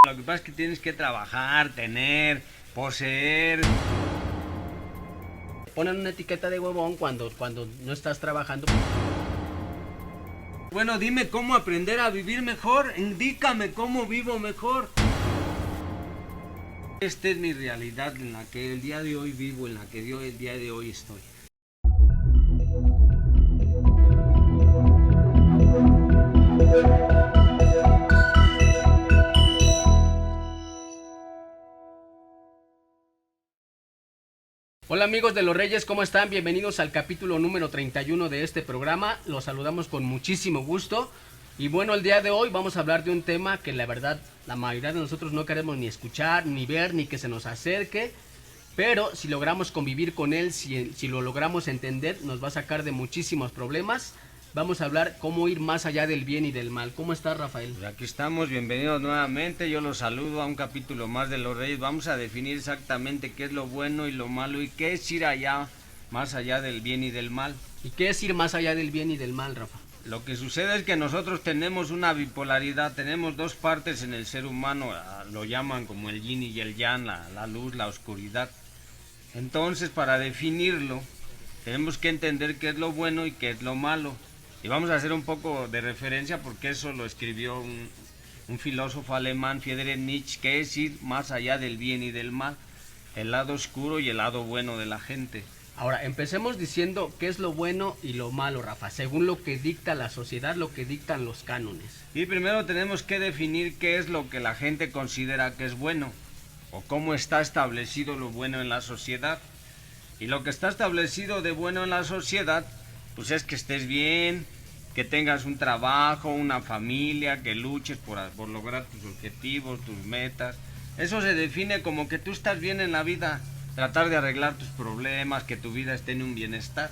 Lo que pasa es que tienes que trabajar, tener, poseer. Ponen una etiqueta de huevón cuando no estás trabajando. Bueno, dime cómo aprender a vivir mejor, indícame cómo vivo mejor. Esta es mi realidad en la que el día de hoy vivo, en la que yo el día de hoy estoy. Hola amigos de los Reyes, ¿cómo están? Bienvenidos al capítulo número 31 de este programa. Los saludamos con muchísimo gusto. Y bueno, el día de hoy vamos a hablar de un tema que la verdad la mayoría de nosotros no queremos ni escuchar, ni ver, ni que se nos acerque. Pero si logramos convivir con él, si lo logramos entender, nos va a sacar de muchísimos problemas. Vamos a hablar cómo ir más allá del bien y del mal. ¿Cómo estás, Rafael? Pues aquí estamos, bienvenidos nuevamente. Yo los saludo a un capítulo más de los Reyes. Vamos a definir exactamente qué es lo bueno y lo malo y qué es ir allá, más allá del bien y del mal. ¿Y qué es ir más allá del bien y del mal, Rafa? Lo que sucede es que nosotros tenemos una bipolaridad, tenemos dos partes en el ser humano, lo llaman como el yin y el yang, la luz, la oscuridad. Entonces, para definirlo, tenemos que entender qué es lo bueno y qué es lo malo. Y vamos a hacer un poco de referencia porque eso lo escribió un filósofo alemán, Friedrich Nietzsche, que es ir más allá del bien y del mal, el lado oscuro y el lado bueno de la gente. Ahora, empecemos diciendo qué es lo bueno y lo malo, Rafa, según lo que dicta la sociedad, lo que dictan los cánones. Y primero tenemos que definir qué es lo que la gente considera que es bueno, o cómo está establecido lo bueno en la sociedad. Y lo que está establecido de bueno en la sociedad, pues es que estés bien, que tengas un trabajo, una familia, que luches por lograr tus objetivos, tus metas. Eso se define como que tú estás bien en la vida, tratar de arreglar tus problemas, que tu vida esté en un bienestar.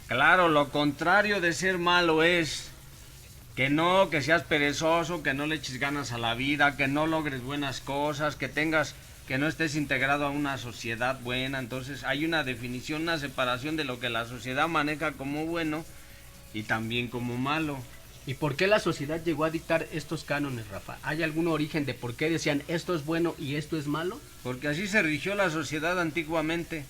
Claro, lo contrario de ser malo es que no, que seas perezoso, que no le eches ganas a la vida, que no logres buenas cosas, que no estés integrado a una sociedad buena. Entonces hay una definición, una separación de lo que la sociedad maneja como bueno y también como malo. ¿Y por qué la sociedad llegó a dictar estos cánones, Rafa? ¿Hay algún origen de por qué decían esto es bueno y esto es malo? Porque así se rigió la sociedad antiguamente.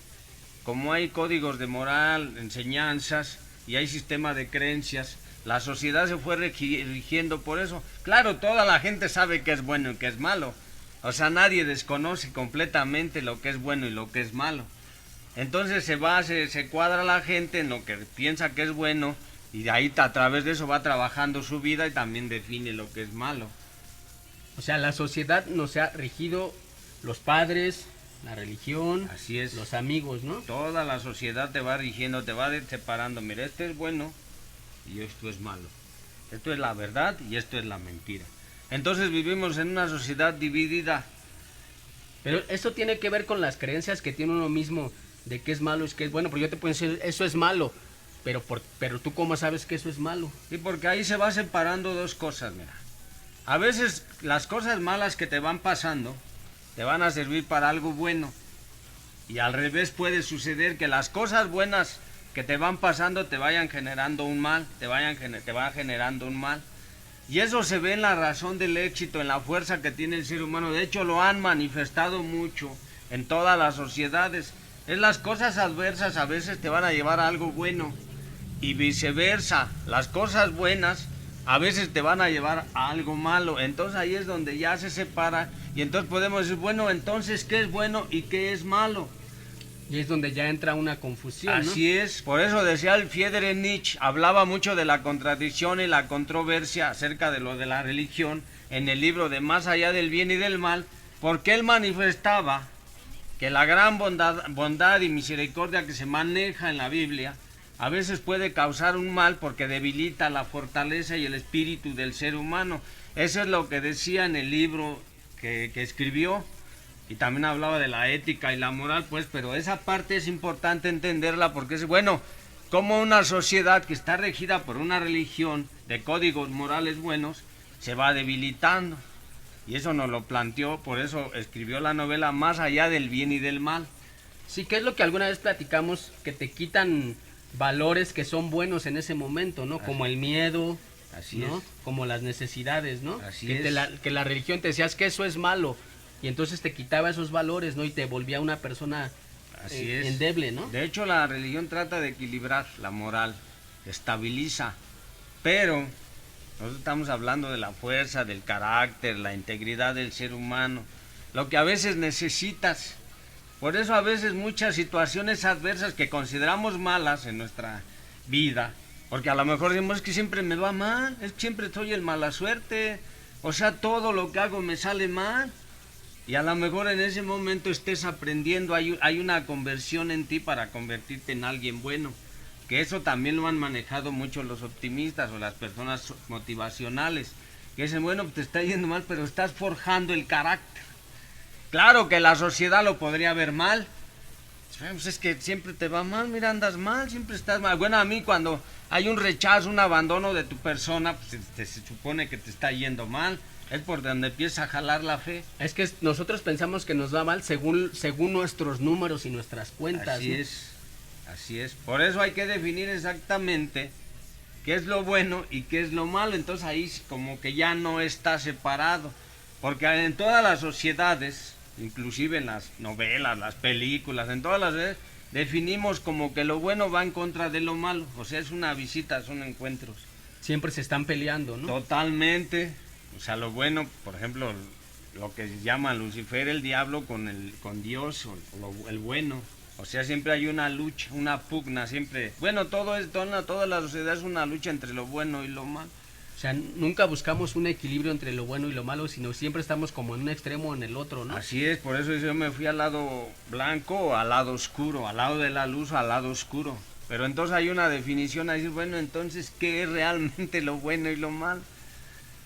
Como hay códigos de moral, enseñanzas y hay sistema de creencias, la sociedad se fue rigiendo por eso. Claro, toda la gente sabe qué es bueno y qué es malo. O sea, nadie desconoce completamente lo que es bueno y lo que es malo. Entonces se cuadra la gente en lo que piensa que es bueno y de ahí a través de eso va trabajando su vida y también define lo que es malo. O sea, la sociedad nos ha rigido los padres, la religión, Así es. los amigos, ¿no? Toda la sociedad te va rigiendo, te va separando. Mira, esto es bueno y esto es malo. Esto es la verdad y esto es la mentira. Entonces vivimos en una sociedad dividida. Pero eso tiene que ver con las creencias que tiene uno mismo de qué es malo y qué es bueno. Porque yo te puedo decir, eso es malo, pero tú cómo sabes que eso es malo. Y porque ahí se va separando dos cosas, mira. A veces las cosas malas que te van pasando te van a servir para algo bueno. Y al revés puede suceder que las cosas buenas que te van pasando te vayan generando un mal, te va generando un mal. Y eso se ve en la razón del éxito, en la fuerza que tiene el ser humano. De hecho, lo han manifestado mucho en todas las sociedades. Es las cosas adversas a veces te van a llevar a algo bueno. Y viceversa, las cosas buenas a veces te van a llevar a algo malo. Entonces ahí es donde ya se separa. Y entonces podemos decir, bueno, entonces, ¿qué es bueno y qué es malo? Y es donde ya entra una confusión, ¿no? Así es, por eso decía el Friedrich Nietzsche, hablaba mucho de la contradicción y la controversia acerca de lo de la religión en el libro de Más allá del bien y del mal, porque él manifestaba que la gran bondad y misericordia que se maneja en la Biblia a veces puede causar un mal porque debilita la fortaleza y el espíritu del ser humano. Eso es lo que decía en el libro que escribió. Y también hablaba de la ética y la moral, pues, pero esa parte es importante entenderla porque es, bueno, como una sociedad que está regida por una religión de códigos morales buenos se va debilitando. Y eso nos lo planteó, por eso escribió la novela Más allá del bien y del mal. Sí, que es lo que alguna vez platicamos, que te quitan valores que son buenos en ese momento, ¿no? Como el miedo, Así ¿no? es. Como las necesidades, ¿no? Así que, es. que la religión te decías que eso es malo y entonces te quitaba esos valores, ¿no? Y te volvía una persona Así es. endeble, ¿no? De hecho, la religión trata de equilibrar la moral, estabiliza, pero nosotros estamos hablando de la fuerza, del carácter, la integridad del ser humano, lo que a veces necesitas. Por eso a veces muchas situaciones adversas que consideramos malas en nuestra vida, porque a lo mejor decimos, es que siempre me va mal, es que siempre soy el mala suerte, o sea, todo lo que hago me sale mal. Y a lo mejor en ese momento estés aprendiendo, hay una conversión en ti para convertirte en alguien bueno. Que eso también lo han manejado mucho los optimistas o las personas motivacionales. Que dicen, bueno, pues te está yendo mal, pero estás forjando el carácter. Claro que la sociedad lo podría ver mal. Pues es que siempre te va mal, mira, andas mal, siempre estás mal. Bueno, a mí cuando hay un rechazo, un abandono de tu persona, pues se supone que te está yendo mal. Es por donde empieza a jalar la fe. Es que nosotros pensamos que nos va mal según nuestros números y nuestras cuentas. Así ¿no? es, así es. Por eso hay que definir exactamente qué es lo bueno y qué es lo malo. Entonces ahí como que ya no está separado. Porque en todas las sociedades, inclusive en las novelas, las películas, en todas las veces, definimos como que lo bueno va en contra de lo malo. O sea, es una visita, son encuentros. Siempre se están peleando, ¿no? Totalmente. O sea, lo bueno, por ejemplo, lo que se llama Lucifer, el diablo con Dios, el bueno. O sea, siempre hay una lucha, una pugna, siempre. Bueno, toda la sociedad es una lucha entre lo bueno y lo malo. O sea, nunca buscamos un equilibrio entre lo bueno y lo malo, sino siempre estamos como en un extremo o en el otro, ¿no? Así es, por eso yo me fui al lado blanco o al lado oscuro, al lado de la luz o al lado oscuro. Pero entonces hay una definición a decir, bueno, entonces, ¿qué es realmente lo bueno y lo malo?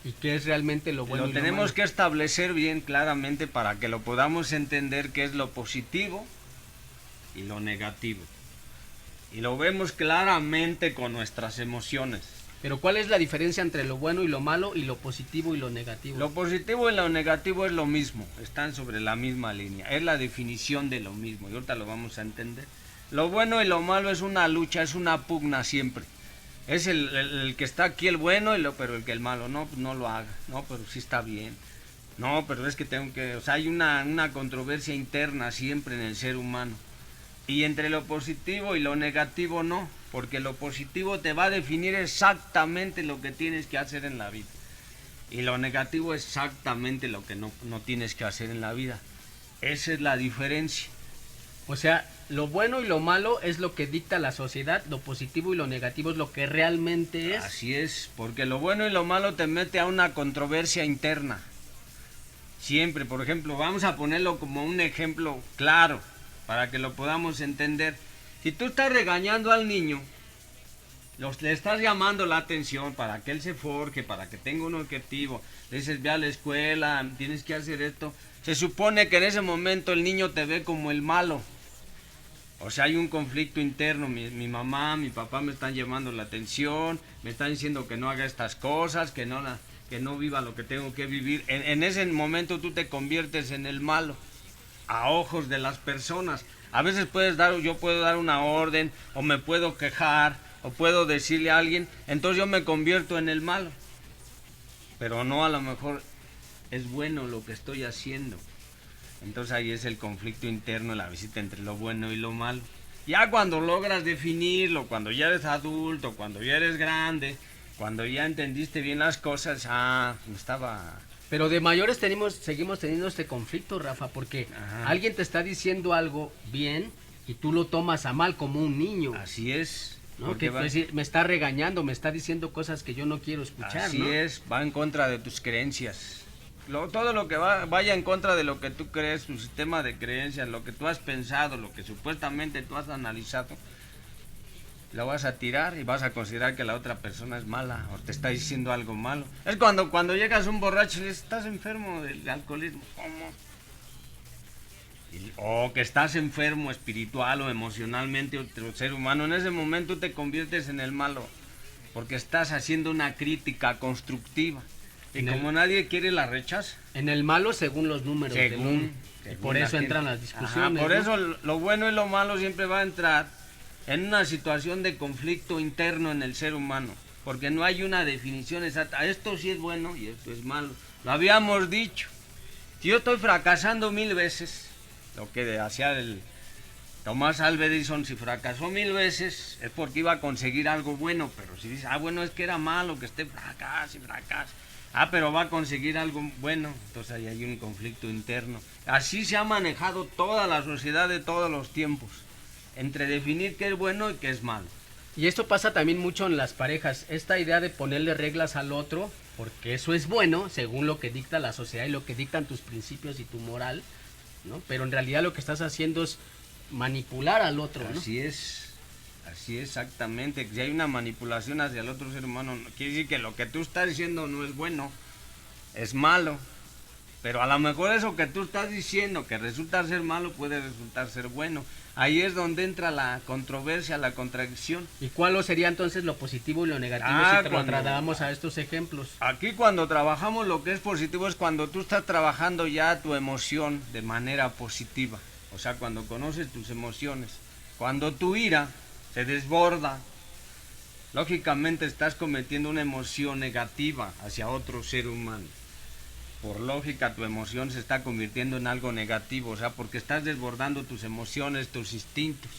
¿Y qué es realmente lo bueno y Lo lo tenemos malo? que establecer bien claramente para que lo podamos entender qué es lo positivo y lo negativo. Y lo vemos claramente con nuestras emociones. Pero ¿cuál es la diferencia entre lo bueno y lo malo y lo positivo y lo negativo? Lo positivo y lo negativo es lo mismo, están sobre la misma línea, es la definición de lo mismo y ahorita lo vamos a entender. Lo bueno y lo malo es una lucha, es una pugna siempre. Es el que está aquí el bueno, pero el que el malo, no, pues no lo haga, no, pero sí está bien. No, pero es que tengo que, o sea, hay una controversia interna siempre en el ser humano. Y entre lo positivo y lo negativo no, porque lo positivo te va a definir exactamente lo que tienes que hacer en la vida. Y lo negativo es exactamente lo que no tienes que hacer en la vida. Esa es la diferencia. O sea, lo bueno y lo malo es lo que dicta la sociedad, lo positivo y lo negativo es lo que realmente es. Así es, porque lo bueno y lo malo te mete a una controversia interna. Siempre, por ejemplo, vamos a ponerlo como un ejemplo claro, para que lo podamos entender. Si tú estás regañando al niño, le estás llamando la atención para que él se forje, para que tenga un objetivo, le dices, ve a la escuela, tienes que hacer esto, se supone que en ese momento el niño te ve como el malo. O sea, hay un conflicto interno, mi mamá, mi papá me están llamando la atención, me están diciendo que no haga estas cosas, que no viva lo que tengo que vivir. En ese momento tú te conviertes en el malo, a ojos de las personas. A veces yo puedo dar una orden, o me puedo quejar, o puedo decirle a alguien, entonces yo me convierto en el malo. Pero no, a lo mejor es bueno lo que estoy haciendo. Entonces ahí es el conflicto interno, la visita entre lo bueno y lo malo. Ya cuando logras definirlo, cuando ya eres adulto, cuando ya eres grande, cuando ya entendiste bien las cosas, estaba... Pero de mayores seguimos teniendo este conflicto, Rafa, porque alguien te está diciendo algo bien y tú lo tomas a mal como un niño. Así es. ¿No? Que decir, me está regañando, me está diciendo cosas que yo no quiero escuchar. Así ¿no? es, va en contra de tus creencias. Todo lo que vaya en contra de lo que tú crees, tu sistema de creencias, lo que tú has pensado, lo que supuestamente tú has analizado, lo vas a tirar y vas a considerar que la otra persona es mala o te está diciendo algo malo. Es cuando llegas un borracho y dices, estás enfermo del alcoholismo. ¿Cómo? O que estás enfermo espiritual o emocionalmente, otro ser humano. En ese momento te conviertes en el malo porque estás haciendo una crítica constructiva. Y como nadie quiere, la rechaza. En el malo según los números. Según y por eso entran las discusiones. Por eso lo bueno y lo malo siempre va a entrar en una situación de conflicto interno en el ser humano. porque no hay una definición exacta. Esto sí es bueno y esto es malo. Lo habíamos dicho. Si yo estoy fracasando 1000 veces, lo que hacía el Tomás Alva Edison, si fracasó 1000 veces es porque iba a conseguir algo bueno, pero si dice, bueno, es que era malo que esté fracas y fracas. Pero va a conseguir algo bueno, entonces ahí hay un conflicto interno. Así se ha manejado toda la sociedad de todos los tiempos, entre definir qué es bueno y qué es malo. Y esto pasa también mucho en las parejas, esta idea de ponerle reglas al otro, porque eso es bueno, según lo que dicta la sociedad y lo que dictan tus principios y tu moral, ¿no? Pero en realidad lo que estás haciendo es manipular al otro, ¿no? Así es exactamente. Si hay una manipulación hacia el otro ser humano, quiere decir que lo que tú estás diciendo no es bueno, es malo. Pero a lo mejor eso que tú estás diciendo, que resulta ser malo, puede resultar ser bueno. Ahí es donde entra la controversia, la contradicción. ¿Y cuál sería entonces lo positivo y lo negativo si lo trasladamos a estos ejemplos? Aquí cuando trabajamos lo que es positivo es cuando tú estás trabajando ya tu emoción de manera positiva. O sea, cuando conoces tus emociones. Cuando tu ira se desborda, lógicamente estás cometiendo una emoción negativa hacia otro ser humano. Por lógica, tu emoción se está convirtiendo en algo negativo, o sea, porque estás desbordando tus emociones, tus instintos.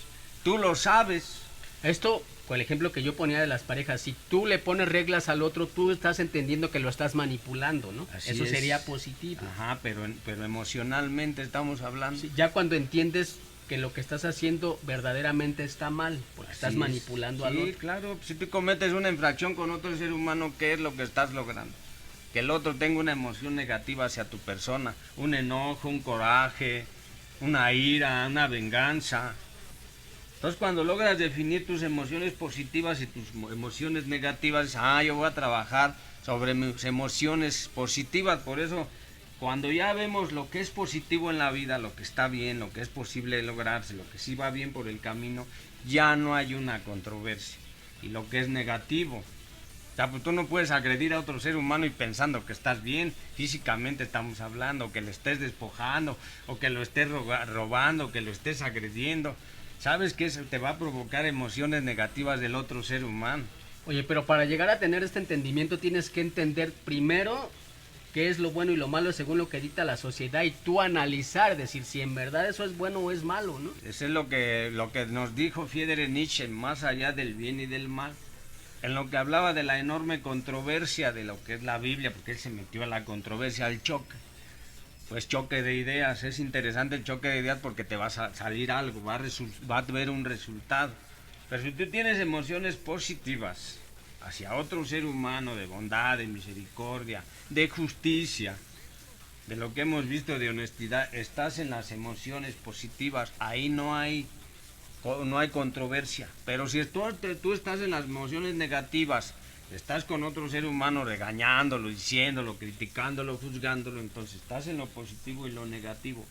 Tú lo sabes. Esto, con el ejemplo que yo ponía de las parejas, si tú le pones reglas al otro, tú estás entendiendo que lo estás manipulando, ¿no? Eso sería positivo. Ajá, pero emocionalmente estamos hablando. Sí, ya cuando entiendes que lo que estás haciendo verdaderamente está mal, porque estás manipulando al otro. Sí, claro, si tú cometes una infracción con otro ser humano, ¿qué es lo que estás logrando? Que el otro tenga una emoción negativa hacia tu persona, un enojo, un coraje, una ira, una venganza. Entonces cuando logras definir tus emociones positivas y tus emociones negativas, yo voy a trabajar sobre mis emociones positivas. Por eso cuando ya vemos lo que es positivo en la vida, lo que está bien, lo que es posible lograrse, lo que sí va bien por el camino, ya no hay una controversia. Y lo que es negativo, o sea, pues tú no puedes agredir a otro ser humano y pensando que estás bien, físicamente estamos hablando, que le estés despojando, o que lo estés robando, que lo estés agrediendo. Sabes que eso te va a provocar emociones negativas del otro ser humano. Oye, pero para llegar a tener este entendimiento tienes que entender primero qué es lo bueno y lo malo según lo que dicta la sociedad y tú analizar, decir si en verdad eso es bueno o es malo, ¿no? Eso es lo que nos dijo Friedrich Nietzsche, más allá del bien y del mal. En lo que hablaba de la enorme controversia de lo que es la Biblia, porque él se metió a la controversia, al choque. Pues choque de ideas, es interesante el choque de ideas porque te va a salir algo, va a haber un resultado. Pero si tú tienes emociones positivas hacia otro ser humano, de bondad, de misericordia, de justicia, de lo que hemos visto de honestidad, estás en las emociones positivas, ahí no hay controversia. Pero si tú estás en las emociones negativas, estás con otro ser humano regañándolo, diciéndolo, criticándolo, juzgándolo, entonces estás en lo positivo y lo negativo.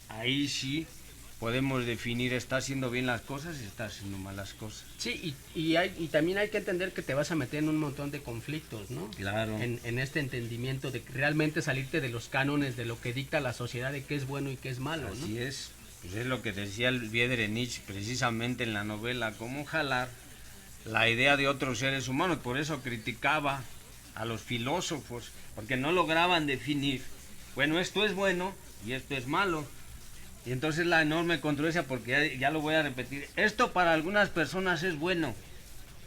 Ahí sí podemos definir, ¿estás haciendo bien las cosas y estás haciendo malas cosas? Sí, y también hay que entender que te vas a meter en un montón de conflictos, ¿no? Claro. En este entendimiento de realmente salirte de los cánones de lo que dicta la sociedad de qué es bueno y qué es malo, ¿no? Así es. Pues es lo que decía el Friedrich Nietzsche precisamente en la novela, cómo jalar la idea de otros seres humanos. Por eso criticaba a los filósofos, porque no lograban definir, bueno, esto es bueno y esto es malo. Y entonces la enorme controversia, porque ya lo voy a repetir, esto para algunas personas es bueno,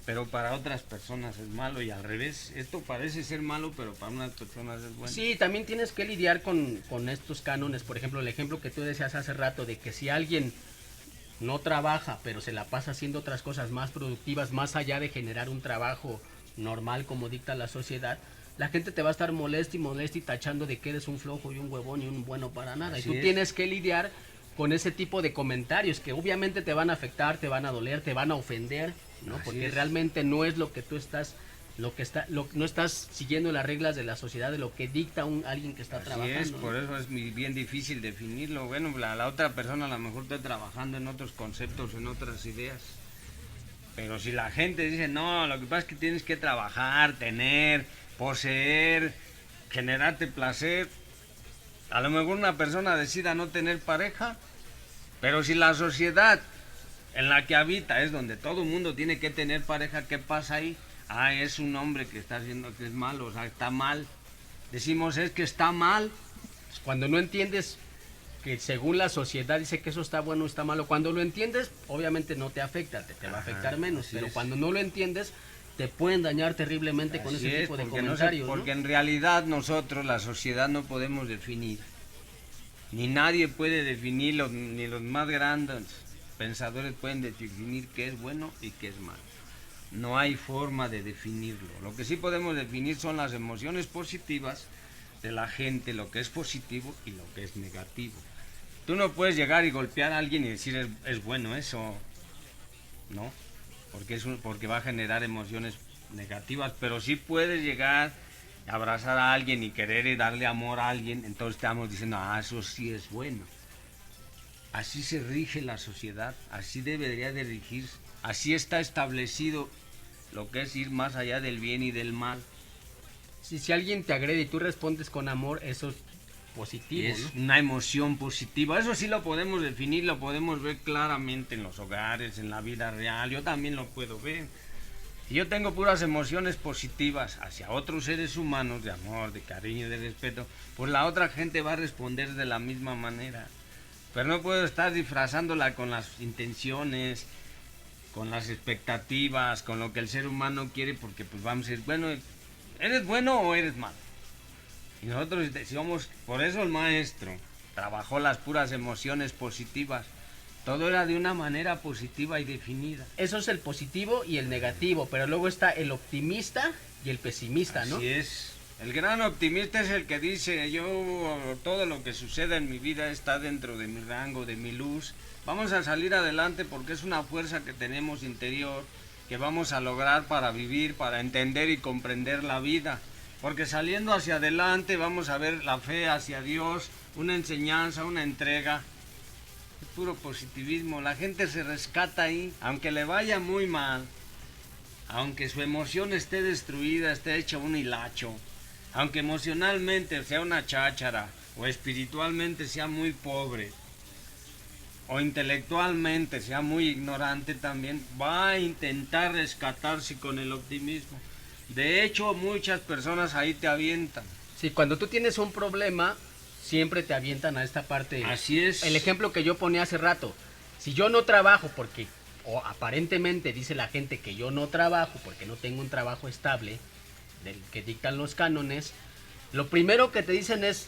pero para otras personas es malo, y al revés, esto parece ser malo, pero para unas personas es bueno. Sí, también tienes que lidiar con estos cánones. Por ejemplo, el ejemplo que tú decías hace rato de que si alguien no trabaja, pero se la pasa haciendo otras cosas más productivas, más allá de generar un trabajo normal como dicta la sociedad, la gente te va a estar molesta y tachando de que eres un flojo y un huevón y un bueno para nada. Así y tú es. tienes que lidiar con ese tipo de comentarios que obviamente te van a afectar, te van a doler, te van a ofender, ¿no? Así Porque es. realmente no es lo que tú estás, no estás siguiendo las reglas de la sociedad, de lo que dicta alguien que está Así trabajando. es, ¿no? por eso es bien difícil definirlo. Bueno, la otra persona a lo mejor está trabajando en otros conceptos, en otras ideas. Pero si la gente dice, no, lo que pasa es que tienes que trabajar, tener, poseer, generarte placer. A lo mejor una persona decida no tener pareja, pero si la sociedad en la que habita es donde todo el mundo tiene que tener pareja, ¿qué pasa ahí? es un hombre que está haciendo que es malo, o sea, está mal. Decimos es que está mal. Cuando no entiendes que según la sociedad dice que eso está bueno o está malo, cuando lo entiendes, obviamente no te afecta, te va a afectar menos, pero cuando no lo entiendes, te pueden dañar terriblemente con ese tipo de comentarios. Porque en realidad nosotros, la sociedad, no podemos definir. Ni nadie puede definirlo, ni los más grandes pensadores pueden definir qué es bueno y qué es malo. No hay forma de definirlo. Lo que sí podemos definir son las emociones positivas de la gente, lo que es positivo y lo que es negativo. Tú no puedes llegar y golpear a alguien y decir es bueno eso, ¿no? Porque va a generar emociones negativas, pero sí puedes llegar a abrazar a alguien y querer y darle amor a alguien, entonces estamos diciendo, eso sí es bueno. Así se rige la sociedad, así debería de regirse, así está establecido lo que es ir más allá del bien y del mal. Si alguien te agrede y tú respondes con amor, eso es positivo, es, ¿no? Una emoción positiva, eso sí lo podemos definir, lo podemos ver claramente en los hogares, en la vida real, yo también lo puedo ver. Si yo tengo puras emociones positivas hacia otros seres humanos, de amor, de cariño, de respeto, pues la otra gente va a responder de la misma manera. Pero no puedo estar disfrazándola con las intenciones, con las expectativas, con lo que el ser humano quiere, porque pues vamos a decir, bueno, ¿eres bueno o eres malo? Y nosotros decíamos, por eso el maestro trabajó las puras emociones positivas. Todo era de una manera positiva y definida. Eso es el positivo y el negativo, pero luego está el optimista y el pesimista, ¿no? Así es. El gran optimista es el que dice, todo lo que suceda en mi vida está dentro de mi rango, de mi luz. Vamos a salir adelante porque es una fuerza que tenemos interior, que vamos a lograr para vivir, para entender y comprender la vida. Porque saliendo hacia adelante vamos a ver la fe hacia Dios, una enseñanza, una entrega. Es puro positivismo, la gente se rescata ahí, aunque le vaya muy mal, aunque su emoción esté destruida, esté hecha un hilacho, aunque emocionalmente sea una cháchara, o espiritualmente sea muy pobre, o intelectualmente sea muy ignorante también, va a intentar rescatarse con el optimismo. De hecho, muchas personas ahí te avientan. Sí, cuando tú tienes un problema, siempre te avientan a esta parte. Así es. El ejemplo que yo ponía hace rato, si yo no trabajo porque, o aparentemente dice la gente que yo no trabajo porque no tengo un trabajo estable, del que dictan los cánones, lo primero que te dicen es,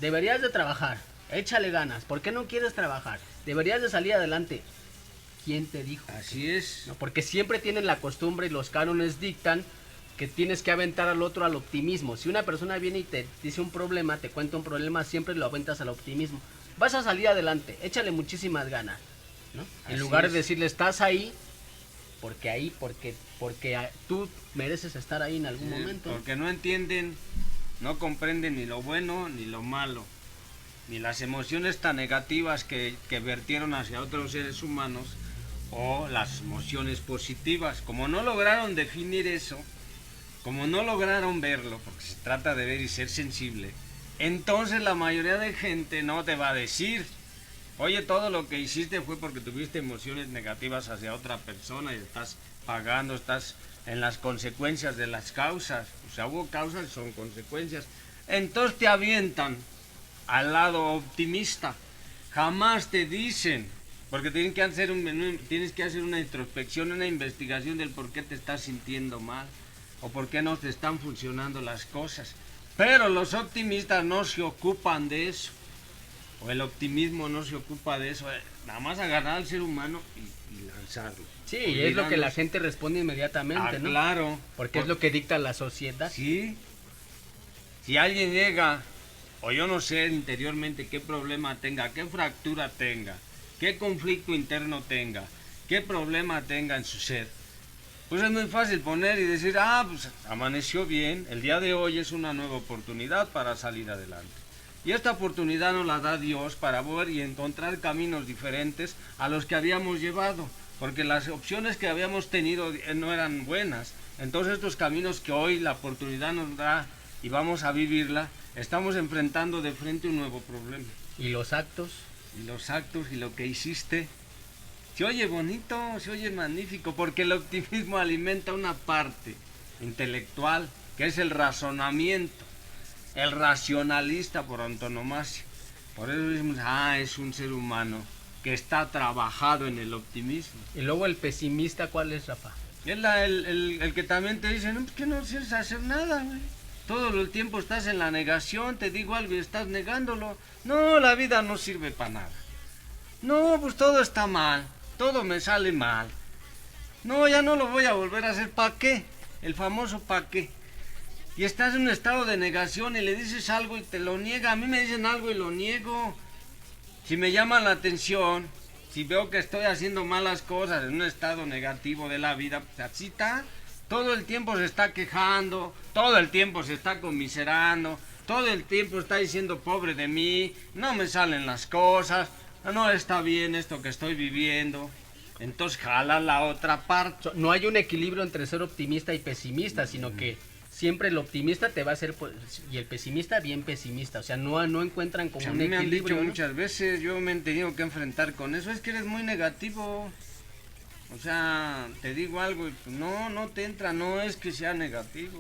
deberías de trabajar, échale ganas, ¿por qué no quieres trabajar? Deberías de salir adelante. ¿Quién te dijo? Así es. No, porque siempre tienen la costumbre y los cánones dictan que tienes que aventar al otro al optimismo. Si una persona viene y te dice un problema, te cuenta un problema, siempre lo aventas al optimismo. Vas a salir adelante, échale muchísimas ganas, ¿no? En lugar de decirle, estás ahí, porque tú mereces estar ahí en algún momento. Porque no entienden, no comprenden ni lo bueno ni lo malo, ni las emociones tan negativas que vertieron hacia otros seres humanos, o las emociones positivas. Como no lograron definir eso, como no lograron verlo, porque se trata de ver y ser sensible, entonces la mayoría de gente no te va a decir, oye, todo lo que hiciste fue porque tuviste emociones negativas hacia otra persona y estás pagando, estás en las consecuencias de las causas. O sea, hubo causas y son consecuencias. Entonces te avientan al lado optimista. Jamás te dicen, porque tienes que hacer una introspección, una investigación del por qué te estás sintiendo mal o por qué no te están funcionando las cosas. Pero los optimistas no se ocupan de eso, o el optimismo no se ocupa de eso, nada más agarrar al ser humano y lanzarlo. Sí, es lo que la gente responde inmediatamente, ¿no? Claro. Porque es lo que dicta la sociedad. Sí. Si alguien llega, o yo no sé interiormente qué problema tenga, qué fractura tenga, qué conflicto interno tenga, qué problema tenga en su ser, pues es muy fácil poner y decir, pues amaneció bien, el día de hoy es una nueva oportunidad para salir adelante. Y esta oportunidad nos la da Dios para ver y encontrar caminos diferentes a los que habíamos llevado, porque las opciones que habíamos tenido no eran buenas. Entonces estos caminos que hoy la oportunidad nos da y vamos a vivirla, estamos enfrentando de frente un nuevo problema. ¿Y los actos? Y los actos y lo que hiciste, se oye bonito, se oye magnífico, porque el optimismo alimenta una parte intelectual, que es el razonamiento, el racionalista por antonomasia. Por eso decimos, es un ser humano que está trabajado en el optimismo. Y luego el pesimista, ¿cuál es, Rafa? Es el que también te dice, no, pues que no quieres hacer nada, güey. Todo el tiempo estás en la negación, te digo algo y estás negándolo. No, la vida no sirve para nada. No, pues todo está mal, todo me sale mal. No, ya no lo voy a volver a hacer, ¿para qué? El famoso ¿para qué? Y estás en un estado de negación y le dices algo y te lo niega. A mí me dicen algo y lo niego. Si me llama la atención, si veo que estoy haciendo malas cosas en un estado negativo de la vida, pues así está. Todo el tiempo se está quejando, todo el tiempo se está conmiserando, todo el tiempo está diciendo pobre de mí, no me salen las cosas, no está bien esto que estoy viviendo. Entonces jala la otra parte. No hay un equilibrio entre ser optimista y pesimista, sino que siempre el optimista te va a hacer y el pesimista bien pesimista, o sea, no encuentran como un me han equilibrio, dicho ¿no? muchas veces, yo me he tenido que enfrentar con eso, es que eres muy negativo. O sea, te digo algo y pues no te entra, no es que sea negativo.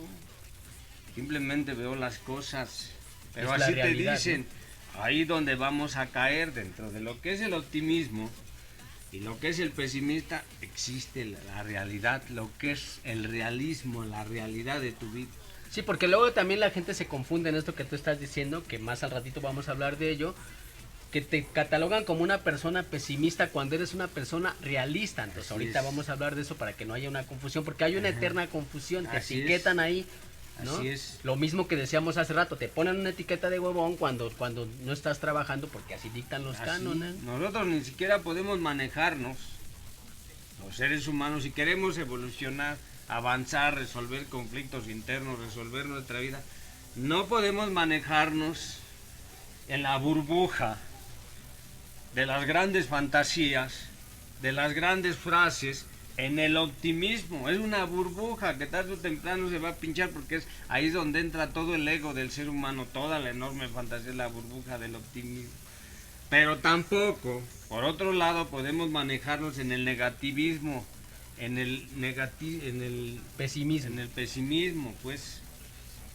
Simplemente veo las cosas. Pero Es la así realidad, te dicen, ¿no? Ahí donde vamos a caer dentro de lo que es el optimismo y lo que es el pesimista, existe la realidad, lo que es el realismo, la realidad de tu vida. Sí, porque luego también la gente se confunde en esto que tú estás diciendo, que más al ratito vamos a hablar de ello, que te catalogan como una persona pesimista cuando eres una persona realista. Entonces ahorita vamos a hablar de eso para que no haya una confusión, porque hay una eterna confusión, te etiquetan ahí, ¿no? Así es. Lo mismo que decíamos hace rato, te ponen una etiqueta de huevón cuando no estás trabajando, porque así dictan los cánones. Nosotros ni siquiera podemos manejarnos, los seres humanos, si queremos evolucionar, avanzar, resolver conflictos internos, resolver nuestra vida, no podemos manejarnos en la burbuja de las grandes fantasías, de las grandes frases, en el optimismo. Es una burbuja que tarde o temprano se va a pinchar, porque es ahí donde entra todo el ego del ser humano, toda la enorme fantasía, la burbuja del optimismo. Pero tampoco, por otro lado, podemos manejarnos en el negativismo, en el pesimismo, pues.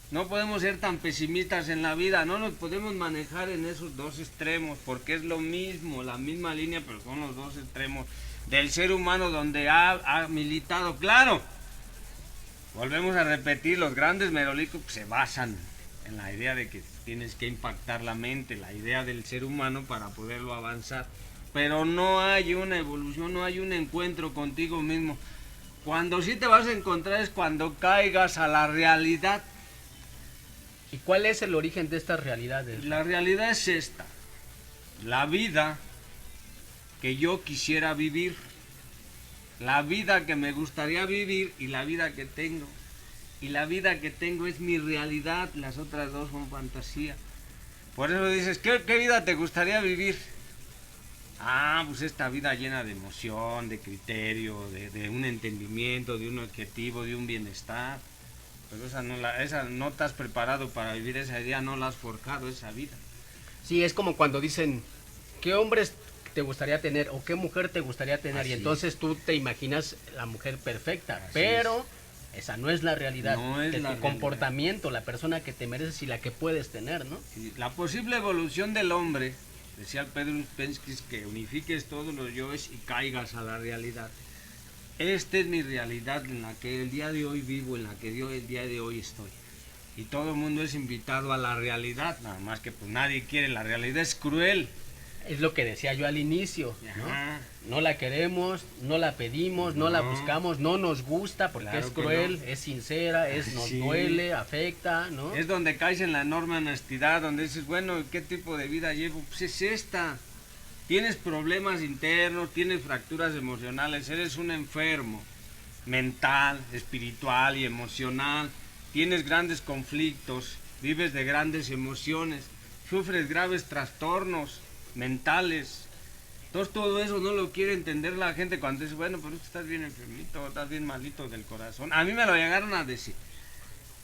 No podemos ser tan pesimistas en la vida, no nos podemos manejar en esos dos extremos, porque es lo mismo, la misma línea, pero son los dos extremos del ser humano donde ha militado. Claro, volvemos a repetir, los grandes merolicos se basan en la idea de que tienes que impactar la mente, la idea del ser humano para poderlo avanzar, pero no hay una evolución, no hay un encuentro contigo mismo. Cuando sí te vas a encontrar es cuando caigas a la realidad. ¿Y cuál es el origen de estas realidades? La realidad es esta: la vida que yo quisiera vivir, la vida que me gustaría vivir y la vida que tengo. Y la vida que tengo es mi realidad, las otras dos son fantasía. Por eso dices, ¿qué vida te gustaría vivir? Pues esta vida llena de emoción, de criterio, de un entendimiento, de un objetivo, de un bienestar. Pero esa no estás preparado para vivir esa idea, no la has forjado esa vida. Sí, es como cuando dicen, ¿qué hombres te gustaría tener o qué mujer te gustaría tener? Así y entonces tú te imaginas la mujer perfecta, Así pero esa no es la realidad. No es de la tu realidad. Comportamiento, la persona que te mereces y la que puedes tener, ¿no? La posible evolución del hombre, decía Pedro Uspensky, que unifiques todos los yoes y caigas a la realidad. Esta es mi realidad en la que el día de hoy vivo, en la que yo el día de hoy estoy. Y todo el mundo es invitado a la realidad, nada más que pues nadie quiere, la realidad es cruel. Es lo que decía yo al inicio, Ajá. ¿no? No la queremos, no la pedimos, no la buscamos, no nos gusta porque Claro es que cruel, no. es sincera, nos Sí. duele, afecta, ¿no? Es donde caes en la enorme honestidad, donde dices, bueno, ¿qué tipo de vida llevo? Pues es esta. Tienes problemas internos, tienes fracturas emocionales, eres un enfermo mental, espiritual y emocional. Tienes grandes conflictos, vives de grandes emociones, sufres graves trastornos mentales. Entonces todo eso no lo quiere entender la gente cuando dice, bueno, pero estás bien enfermito, estás bien malito del corazón. A mí me lo llegaron a decir.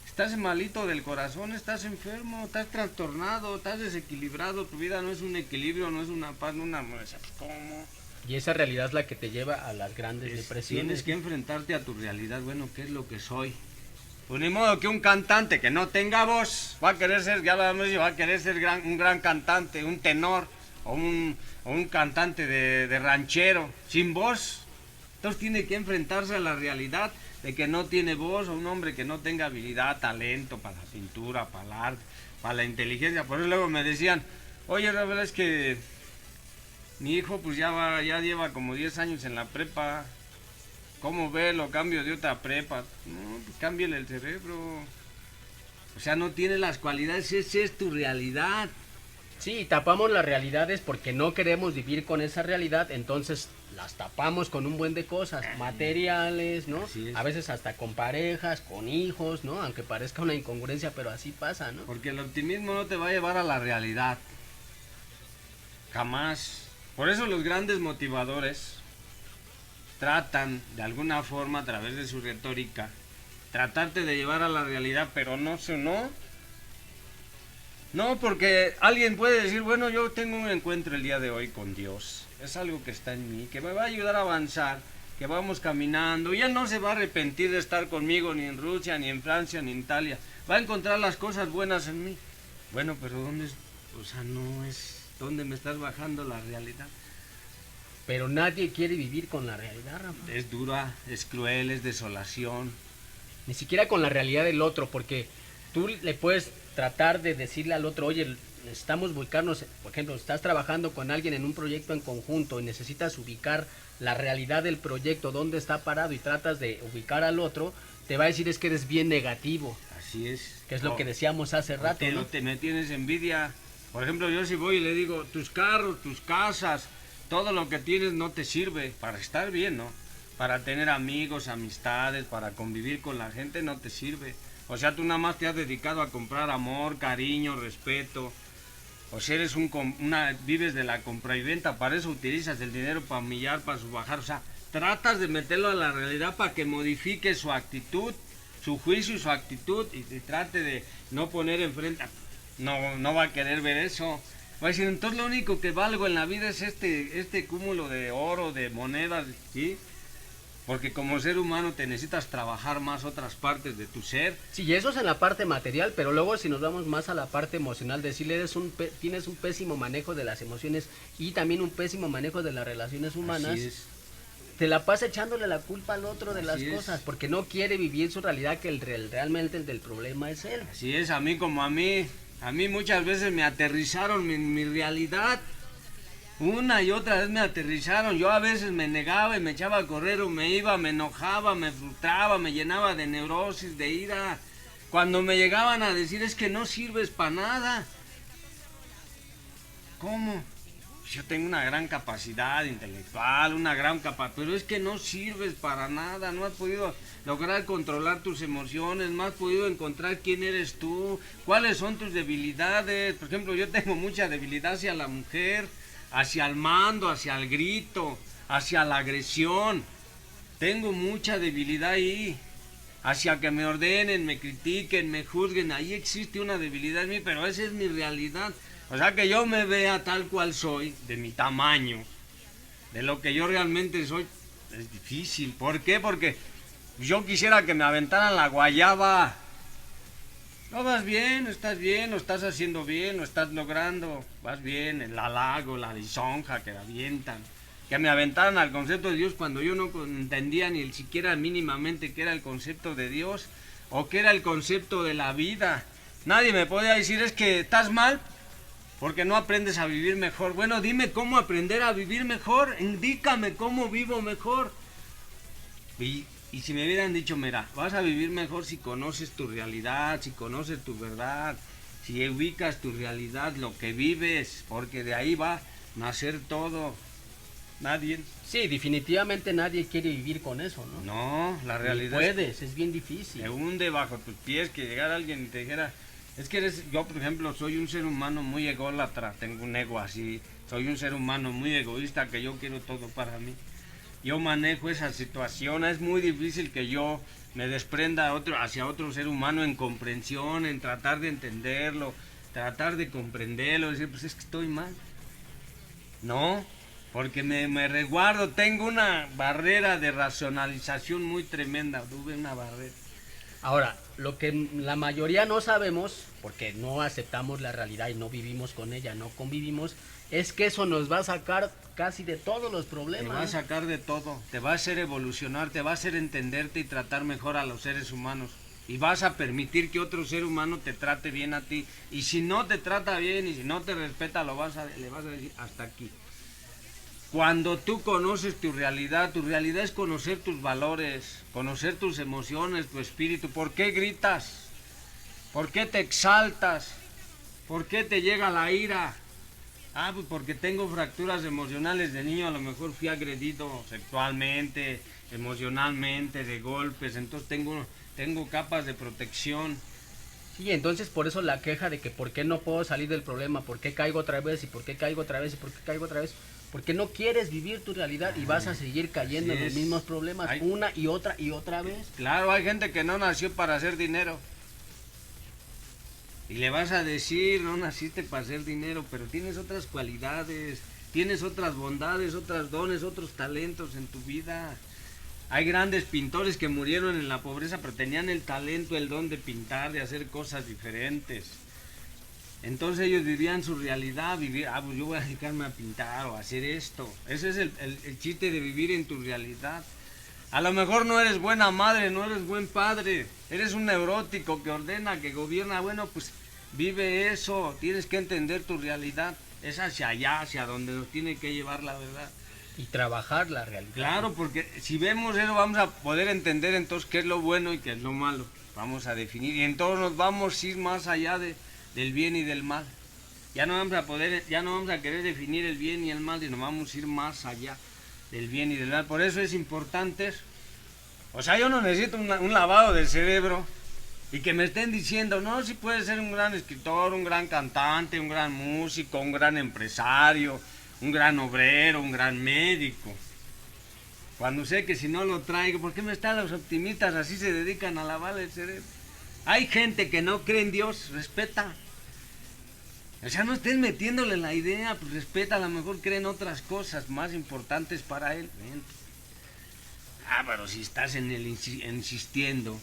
Estás malito del corazón, estás enfermo, estás trastornado, estás desequilibrado, tu vida no es un equilibrio, no es una paz, no una armonía. ¿Cómo? Y esa realidad es la que te lleva a las grandes depresiones. Tienes que enfrentarte a tu realidad, bueno, ¿qué es lo que soy? Pues ni modo que un cantante que no tenga voz va a querer ser, ya lo hemos dicho, va a querer ser un gran cantante, un tenor o un cantante de ranchero sin voz. Entonces tiene que enfrentarse a la realidad de que no tiene voz, o un hombre que no tenga habilidad, talento para la pintura, para el arte, para la inteligencia. Por eso luego me decían, oye Rafael, es que mi hijo pues ya lleva como 10 años en la prepa. ¿Cómo ve? Lo cambio de otra prepa. No, pues cámbiale el cerebro. O sea, no tiene las cualidades, esa es tu realidad. Sí, tapamos las realidades porque no queremos vivir con esa realidad, entonces las tapamos con un buen de cosas, materiales, ¿no? A veces hasta con parejas, con hijos, ¿no? Aunque parezca una incongruencia, pero así pasa, ¿no? Porque el optimismo no te va a llevar a la realidad. Jamás. Por eso los grandes motivadores tratan de alguna forma a través de su retórica tratarte de llevar a la realidad, pero no. No, porque alguien puede decir, bueno, yo tengo un encuentro el día de hoy con Dios, es algo que está en mí, que me va a ayudar a avanzar, que vamos caminando, y Él no se va a arrepentir de estar conmigo ni en Rusia, ni en Francia, ni en Italia, va a encontrar las cosas buenas en mí. Bueno, pero ¿dónde? O sea, no es ¿dónde me estás bajando la realidad? Pero nadie quiere vivir con la realidad, Rafa. Es dura, es cruel, es desolación. Ni siquiera con la realidad del otro, porque tú le puedes tratar de decirle al otro, oye, necesitamos ubicarnos, por ejemplo, estás trabajando con alguien en un proyecto en conjunto y necesitas ubicar la realidad del proyecto, dónde está parado, y tratas de ubicar al otro, te va a decir es que eres bien negativo. Así es. Que es lo que decíamos hace rato, ¿no? Me tienes envidia. Por ejemplo, yo si voy y le digo, tus carros, tus casas, todo lo que tienes no te sirve para estar bien, ¿no? Para tener amigos, amistades, para convivir con la gente no te sirve. O sea, tú nada más te has dedicado a comprar amor, cariño, respeto. O sea, eres vives de la compra y venta, para eso utilizas el dinero para humillar, para subajar. O sea, tratas de meterlo a la realidad para que modifique su actitud, su juicio y su actitud, y trate de no poner enfrente. No va a querer ver eso. Va a decir, entonces lo único que valgo en la vida es este cúmulo de oro, de monedas, ¿sí? Porque como ser humano te necesitas trabajar más otras partes de tu ser. Sí, y eso es en la parte material, pero luego si nos vamos más a la parte emocional, decirle tienes un pésimo manejo de las emociones y también un pésimo manejo de las relaciones humanas. Así es. Te la pasa echándole la culpa al otro de las Así cosas, es. porque no quiere vivir su realidad, que realmente el del problema es él. Así es, a mí como a mí muchas veces me aterrizaron mi realidad. Una y otra vez me aterrizaron. Yo a veces me negaba y me echaba a correr, o me iba, me enojaba, me frustraba, me llenaba de neurosis, de ira. Cuando me llegaban a decir, es que no sirves para nada. ¿Cómo? Yo tengo una gran capacidad intelectual, pero es que no sirves para nada, no has podido lograr controlar tus emociones, no has podido encontrar quién eres tú, cuáles son tus debilidades. Por ejemplo, yo tengo mucha debilidad hacia la mujer, hacia el mando, hacia el grito, hacia la agresión. Tengo mucha debilidad ahí, hacia que me ordenen, me critiquen, me juzguen. Ahí existe una debilidad en mí, pero esa es mi realidad. O sea, que yo me vea tal cual soy, de mi tamaño, de lo que yo realmente soy, es difícil. ¿Por qué? Porque yo quisiera que me aventaran la guayaba. No, vas bien, lo estás haciendo bien, lo estás logrando, vas bien, el halago, la lisonja que avientan. Que me aventaran al concepto de Dios cuando yo no entendía ni siquiera mínimamente qué era el concepto de Dios o qué era el concepto de la vida. Nadie me podía decir, es que estás mal porque no aprendes a vivir mejor. Bueno, dime cómo aprender a vivir mejor, indícame cómo vivo mejor. Y si me hubieran dicho, mira, vas a vivir mejor si conoces tu realidad, si conoces tu verdad, si ubicas tu realidad, lo que vives, porque de ahí va a nacer todo. Nadie. Sí, definitivamente nadie quiere vivir con eso, ¿no? No, la realidad. Ni puedes, es bien difícil. Te hunde bajo tus pies, que llegara alguien y te dijera, es que yo por ejemplo soy un ser humano muy ególatra, tengo un ego así, soy un ser humano muy egoísta, que yo quiero todo para mí. Yo manejo esa situación, es muy difícil que yo me desprenda hacia otro ser humano en comprensión, en tratar de entenderlo, tratar de comprenderlo, decir, pues es que estoy mal. No, porque me resguardo, tengo una barrera de racionalización muy tremenda, tuve una barrera. Ahora, lo que la mayoría no sabemos, porque no aceptamos la realidad y no vivimos con ella, no convivimos, es que eso nos va a sacar casi de todos los Te va a problemas. sacar de todo, te va a hacer evolucionar, te va a hacer entenderte y tratar mejor a los seres humanos. Y vas a permitir que otro ser humano te trate bien a ti. Y si no te trata bien y si no te respeta, le vas a decir hasta aquí. Cuando tú conoces tu realidad es conocer tus valores, conocer tus emociones, tu espíritu. ¿Por qué gritas? ¿Por qué te exaltas? ¿Por qué te llega la ira? Ah, pues porque tengo fracturas emocionales de niño, a lo mejor fui agredido sexualmente, emocionalmente, de golpes, entonces tengo capas de protección. Sí, entonces por eso la queja de que por qué no puedo salir del problema, por qué caigo otra vez y por qué caigo otra vez y por qué caigo otra vez, porque no quieres vivir tu realidad y vas a seguir cayendo en los mismos problemas una y otra vez. Claro, hay gente que no nació para hacer dinero. Y le vas a decir, no naciste para hacer dinero, pero tienes otras cualidades, tienes otras bondades, otros dones, otros talentos en tu vida. Hay grandes pintores que murieron en la pobreza, pero tenían el talento, el don de pintar, de hacer cosas diferentes. Entonces ellos vivían su realidad, pues yo voy a dedicarme a pintar o a hacer esto. Ese es el chiste de vivir en tu realidad. A lo mejor no eres buena madre, no eres buen padre, eres un neurótico que ordena, que gobierna. Bueno, pues vive eso, tienes que entender tu realidad. Es hacia allá, hacia donde nos tiene que llevar la verdad. Y trabajar la realidad. Claro, porque si vemos eso vamos a poder entender entonces qué es lo bueno y qué es lo malo. Vamos a definir y entonces nos vamos a ir más allá del bien y del mal. Ya no vamos a querer definir el bien y el mal, sino vamos a ir más allá del bien y del mal. Por eso es importante. O sea, yo no necesito un lavado del cerebro y que me estén diciendo, no, si puedes ser un gran escritor, un gran cantante, un gran músico, un gran empresario, un gran obrero, un gran médico. Cuando sé que si no lo traigo, ¿por qué me están los optimistas así se dedican a lavar el cerebro? Hay gente que no cree en Dios, respeta. O sea, no estés metiéndole la idea, pues respeta, a lo mejor creen otras cosas más importantes para él. Pero si estás insistiendo.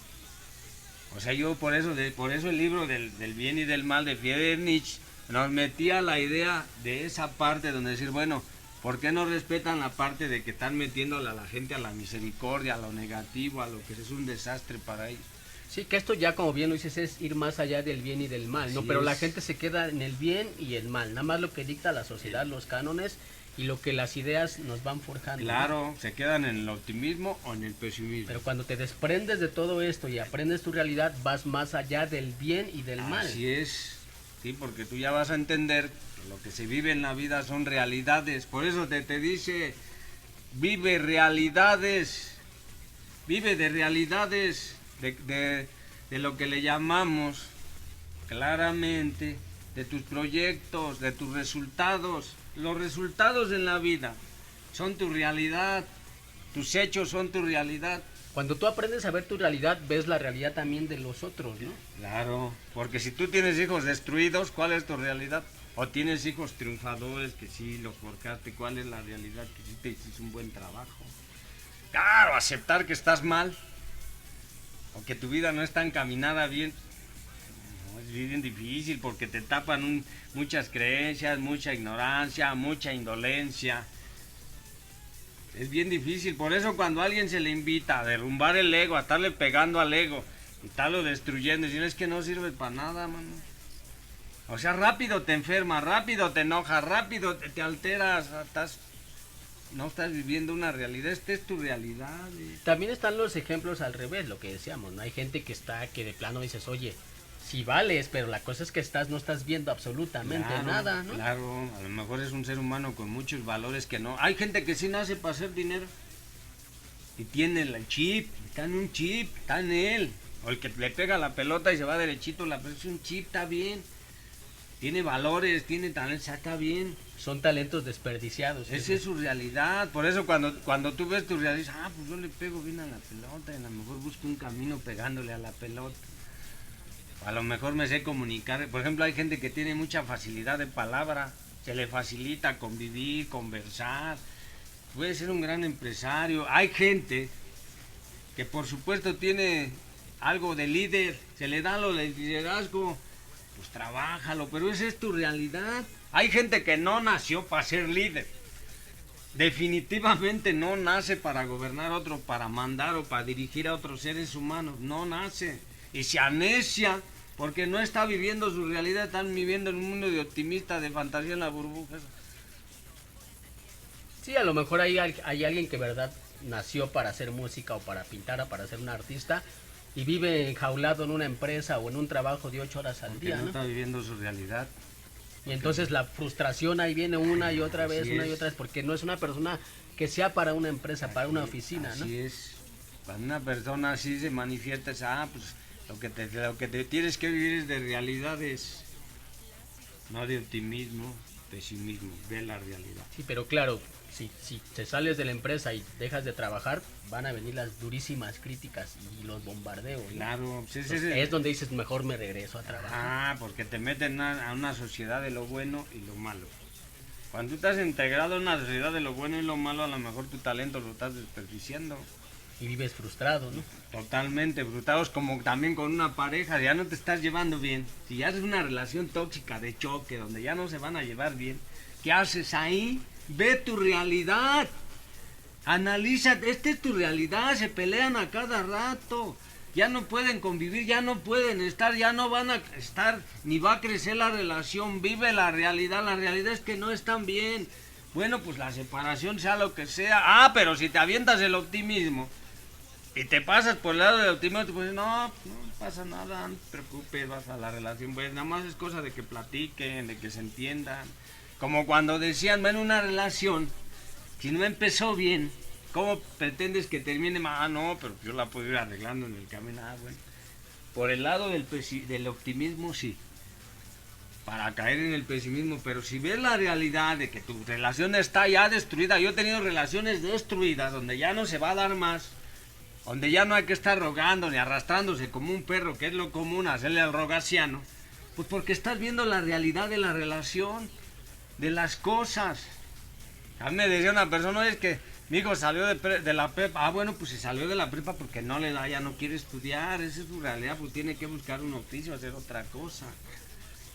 O sea, yo por eso el libro del bien y del mal de Friedrich Nietzsche nos metía la idea de esa parte donde decir, bueno, ¿por qué no respetan la parte de que están metiéndole a la gente a la misericordia, a lo negativo, a lo que es un desastre para ellos? Sí, que esto ya como bien lo dices es ir más allá del bien y del mal, ¿no? Así Pero es. la gente se queda en el bien y el mal, nada más lo que dicta la sociedad, los cánones y lo que las ideas nos van forjando. Claro, ¿no? se quedan en el optimismo o en el pesimismo. Pero cuando te desprendes de todo esto y aprendes tu realidad, vas más allá del bien y del mal. Así es, sí, porque tú ya vas a entender que lo que se vive en la vida son realidades. Por eso te dice, vive realidades, vive de realidades, de lo que le llamamos claramente, de tus proyectos, de tus resultados. Los resultados en la vida son tu realidad, tus hechos son tu realidad. Cuando tú aprendes a ver tu realidad, ves la realidad también de los otros, ¿no? Claro, porque si tú tienes hijos destruidos, ¿cuál es tu realidad? O tienes hijos triunfadores que sí los forjaste, ¿cuál es la realidad? Que sí te hiciste un buen trabajo. Claro, aceptar que estás mal o que tu vida no está encaminada bien, no, es bien difícil porque te tapan muchas creencias, mucha ignorancia, mucha indolencia. Es bien difícil, por eso cuando a alguien se le invita a derrumbar el ego, a estarle pegando al ego, y estarlo destruyendo, y decir es que no sirve para nada, mano. O sea, rápido te enfermas, rápido te enojas, rápido te alteras, no estás viviendo una realidad, esta es tu realidad. También están los ejemplos al revés, lo que decíamos, ¿no? Hay gente que de plano dices, oye, sí vales, pero la cosa es que no estás viendo absolutamente nada, ¿no? Claro, a lo mejor es un ser humano con muchos valores que no. Hay gente que sí nace para hacer dinero y tiene el chip, está en un chip, está en él. O el que le pega la pelota y se va derechito, es un chip, está bien. Tiene valores, tiene talento, está bien. Son talentos desperdiciados. Esa es su realidad. Por eso cuando tú ves tu realidad, pues yo le pego bien a la pelota y a lo mejor busco un camino pegándole a la pelota. A lo mejor me sé comunicar. Por ejemplo, hay gente que tiene mucha facilidad de palabra. Se le facilita convivir, conversar. Puede ser un gran empresario. Hay gente que por supuesto tiene algo de líder, se le da lo de liderazgo, pues trabájalo, pero esa es tu realidad. Hay gente que no nació para ser líder. Definitivamente no nace para gobernar a otro, para mandar o para dirigir a otros seres humanos. No nace. Y se anecia porque no está viviendo su realidad, están viviendo en un mundo de optimista, de fantasía en las burbujas. Sí, a lo mejor hay alguien que verdad nació para hacer música o para pintar o para ser un artista y vive enjaulado en una empresa o en un trabajo de 8 horas al Porque día, no ¿no? está viviendo su realidad. Y entonces la frustración ahí viene una y otra vez, una y otra vez, porque no es una persona que sea para una empresa, para una oficina, ¿no? Así es. Cuando una persona así se manifiesta, es, pues lo que te tienes que vivir es de realidades, no de optimismo, pesimismo, de la realidad. Sí, pero claro, si te sales de la empresa y dejas de trabajar, van a venir las durísimas críticas y los bombardeos, ¿no? Claro, pues Es donde dices, mejor me regreso a trabajar. Porque te meten a una sociedad de lo bueno y lo malo. Cuando tú estás integrado en una sociedad de lo bueno y lo malo, a lo mejor tu talento lo estás desperdiciando. Y vives frustrado, ¿no? Totalmente frustrados, como también con una pareja, ya no te estás llevando bien. Si ya es una relación tóxica de choque, donde ya no se van a llevar bien, ¿qué haces ahí? Ve tu realidad. Analiza, esta es tu realidad, se pelean a cada rato. Ya no pueden convivir, ya no pueden estar, ya no van a estar, ni va a crecer la relación. Vive la realidad es que no están bien. Bueno, pues la separación sea lo que sea. Pero si te avientas el optimismo y te pasas por el lado del optimismo, te pones, no pasa nada, no te preocupes, vas a la relación. Pues nada más es cosa de que platiquen, de que se entiendan. Como cuando decían, bueno, una relación, si no empezó bien, ¿cómo pretendes que termine mal? No, pero yo la puedo ir arreglando en el camino. Bueno. Por el lado del optimismo, sí. Para caer en el pesimismo, pero si ves la realidad de que tu relación está ya destruida, yo he tenido relaciones destruidas, donde ya no se va a dar más, donde ya no hay que estar rogando ni arrastrándose como un perro, que es lo común, hacerle al rogaciano, pues porque estás viendo la realidad de la relación, de las cosas. A mí me decía una persona, es que mi hijo salió de la prepa. Bueno, pues si salió de la prepa porque no le da, ya no quiere estudiar, esa es su realidad, pues tiene que buscar un oficio, hacer otra cosa.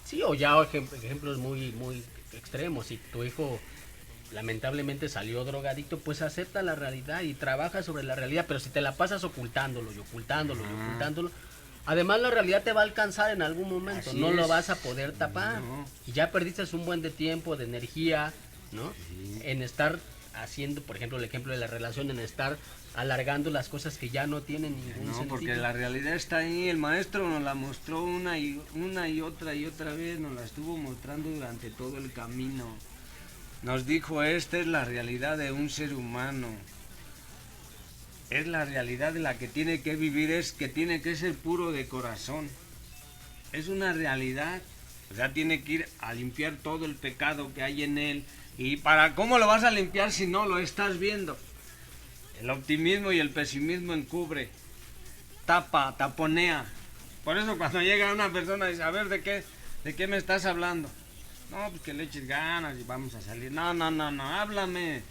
Sí, o ya ejemplos muy extremos. Si tu hijo lamentablemente salió drogadicto, pues acepta la realidad y trabaja sobre la realidad. Pero si te la pasas ocultándolo y ocultándolo y ocultándolo, además la realidad te va a alcanzar en algún momento. No lo vas a poder tapar. No. Y ya perdiste un buen de tiempo, de energía, ¿no? Sí. En estar haciendo, por ejemplo, el ejemplo de la relación, en estar alargando las cosas que ya no tienen ningún No, sentido. porque la realidad está ahí, el maestro nos la mostró una y otra vez, nos la estuvo mostrando durante todo el camino. Nos dijo, esta es la realidad de un ser humano. Es la realidad de la que tiene que vivir, es que tiene que ser puro de corazón. Es una realidad, o sea, tiene que ir a limpiar todo el pecado que hay en él. ¿Y para cómo lo vas a limpiar si no lo estás viendo? El optimismo y el pesimismo encubre, tapa, taponea. Por eso cuando llega una persona y dice, a ver, ¿de qué me estás hablando? No, pues que le eches ganas y vamos a salir. No, háblame.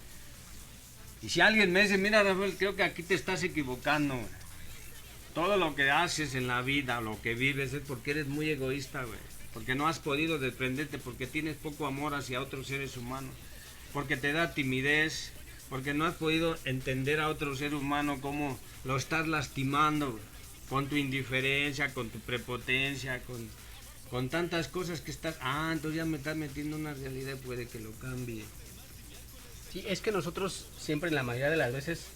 Y si alguien me dice, mira, Rafael, creo que aquí te estás equivocando. Todo lo que haces en la vida, lo que vives, es porque eres muy egoísta, güey. Porque no has podido desprenderte, porque tienes poco amor hacia otros seres humanos. Porque te da timidez, porque no has podido entender a otro ser humano cómo lo estás lastimando con tu indiferencia, con tu prepotencia, con tantas cosas que estás... entonces ya me estás metiendo en una realidad, puede que lo cambie. Sí, es que nosotros siempre, en la mayoría de las veces,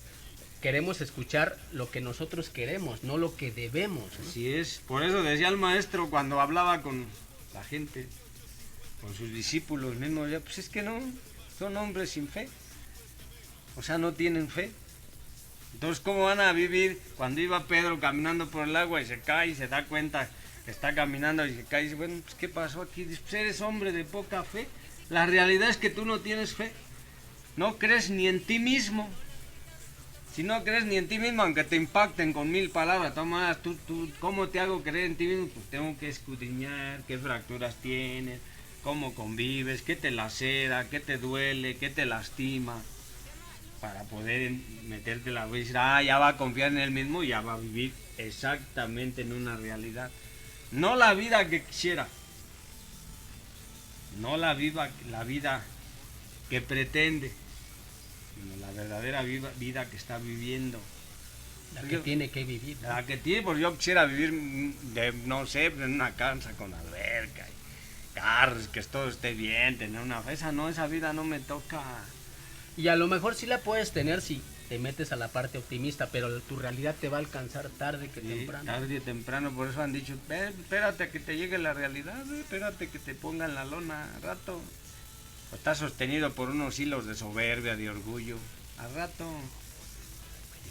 queremos escuchar lo que nosotros queremos, no lo que debemos, ¿no? Así es, por eso decía el maestro cuando hablaba con la gente, con sus discípulos mismos, ya, pues es que no, son hombres sin fe. O sea, no tienen fe. Entonces, ¿cómo van a vivir cuando iba Pedro caminando por el agua y se cae y se da cuenta que está caminando y se cae y dice, bueno, pues ¿qué pasó aquí? Dice, pues eres hombre de poca fe. La realidad es que tú no tienes fe. No crees ni en ti mismo. Si no crees ni en ti mismo, aunque te impacten con 1000 palabras, toma, tú, ¿cómo te hago creer en ti mismo? Pues tengo que escudriñar qué fracturas tienes, cómo convives, qué te lacera, qué te duele, qué te lastima. para poder meterte la vida y decir, ya va a confiar en él mismo y ya va a vivir exactamente en una realidad. No la vida que quisiera, no la vida que pretende, sino la verdadera vida que está viviendo. La que tiene que vivir, ¿no? La que tiene, pues yo quisiera vivir, no sé, en una casa con alberca y carros, que todo esté bien, tener una... esa vida no me toca. Y a lo mejor sí la puedes tener si te metes a la parte optimista, pero tu realidad te va a alcanzar tarde que temprano. Tarde o temprano, por eso han dicho, espérate a que te llegue la realidad, espérate que te pongan la lona al rato. O estás sostenido por unos hilos de soberbia, de orgullo, al rato.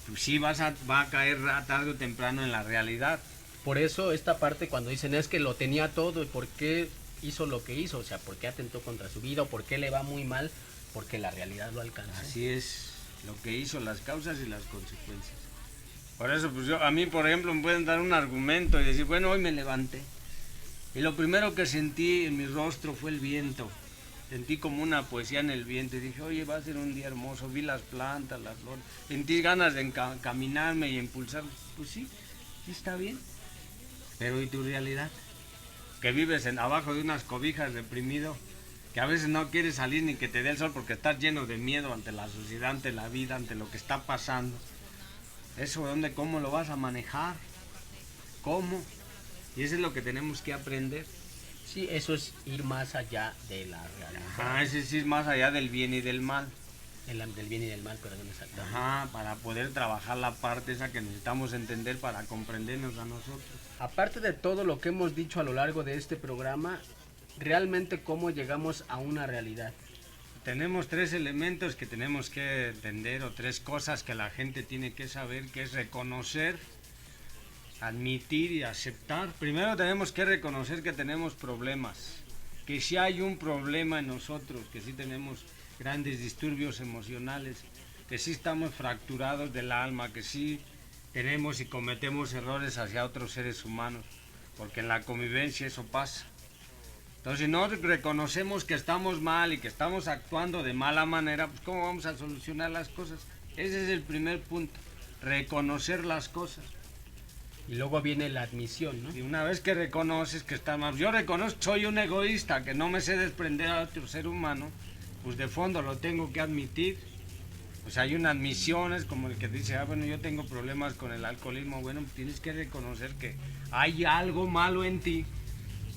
Pues sí va a caer tarde o temprano en la realidad. Por eso esta parte cuando dicen es que lo tenía todo y por qué hizo lo que hizo, o sea, por qué atentó contra su vida o por qué le va muy mal, porque la realidad lo alcanzó. Así es lo que hizo, las causas y las consecuencias. Por eso, pues a mí, por ejemplo, me pueden dar un argumento y decir, bueno, hoy me levanté y lo primero que sentí en mi rostro fue el viento. Sentí como una poesía en el viento y dije, oye, va a ser un día hermoso, vi las plantas, las flores, sentí ganas de caminarme y impulsar. Pues sí, sí está bien, pero ¿y tu realidad? Que vives abajo de unas cobijas deprimido, que a veces no quieres salir ni que te dé el sol porque estás lleno de miedo ante la sociedad, ante la vida, ante lo que está pasando. Eso, ¿cómo lo vas a manejar? ¿Cómo? Y eso es lo que tenemos que aprender. Sí, eso es ir más allá de la realidad. Ajá, ese sí es más allá del bien y del mal. Del bien y del mal, perdón, exactamente. Ajá, para poder trabajar la parte esa que necesitamos entender para comprendernos a nosotros. Aparte de todo lo que hemos dicho a lo largo de este programa, realmente cómo llegamos a una realidad. Tenemos 3 elementos que tenemos que entender, o 3 cosas que la gente tiene que saber, que es reconocer, admitir y aceptar. Primero tenemos que reconocer que tenemos problemas, que sí hay un problema en nosotros, que sí tenemos grandes disturbios emocionales, que sí estamos fracturados del alma, que sí tenemos y cometemos errores hacia otros seres humanos, porque en la convivencia eso pasa. Entonces, si no reconocemos que estamos mal y que estamos actuando de mala manera, pues ¿cómo vamos a solucionar las cosas? Ese es el primer punto, reconocer las cosas. Y luego viene la admisión, ¿no? Y una vez que reconoces que está mal, yo reconozco, soy un egoísta, que no me sé desprender a otro ser humano, pues de fondo lo tengo que admitir. Pues hay una admisión, es como el que dice, bueno, yo tengo problemas con el alcoholismo. Bueno, tienes que reconocer que hay algo malo en ti,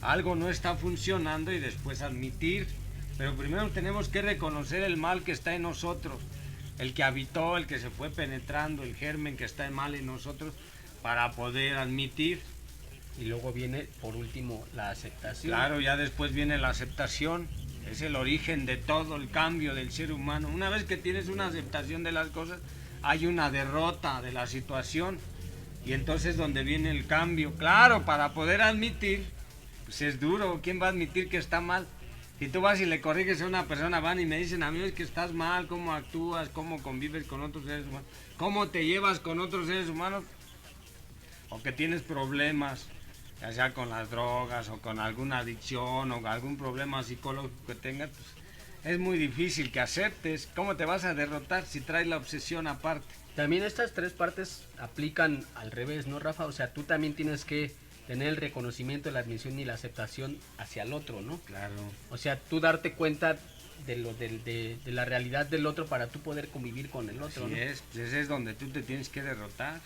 algo no está funcionando y después admitir. Pero primero tenemos que reconocer el mal que está en nosotros, el que habitó, el que se fue penetrando, el germen que está mal en nosotros, para poder admitir. Y luego viene, por último, la aceptación. Claro, ya después viene la aceptación. Es el origen de todo el cambio del ser humano. Una vez que tienes una aceptación de las cosas, hay una derrota de la situación. Y entonces donde viene el cambio. Claro, para poder admitir, pues es duro. ¿Quién va a admitir que está mal? Si tú vas y le corriges a una persona, van y me dicen a mí es que estás mal, cómo actúas, cómo convives con otros seres humanos, cómo te llevas con otros seres humanos, o que tienes problemas, ya sea con las drogas o con alguna adicción o algún problema psicológico que tengas, pues es muy difícil que aceptes. ¿Cómo te vas a derrotar si traes la obsesión aparte? También estas 3 partes aplican al revés, ¿no, Rafa? O sea, tú también tienes que tener el reconocimiento, la admisión y la aceptación hacia el otro, ¿no? Claro. O sea, tú darte cuenta de la realidad del otro para tú poder convivir con el otro, Así ¿no? es, pues ese es donde tú te tienes que derrotar.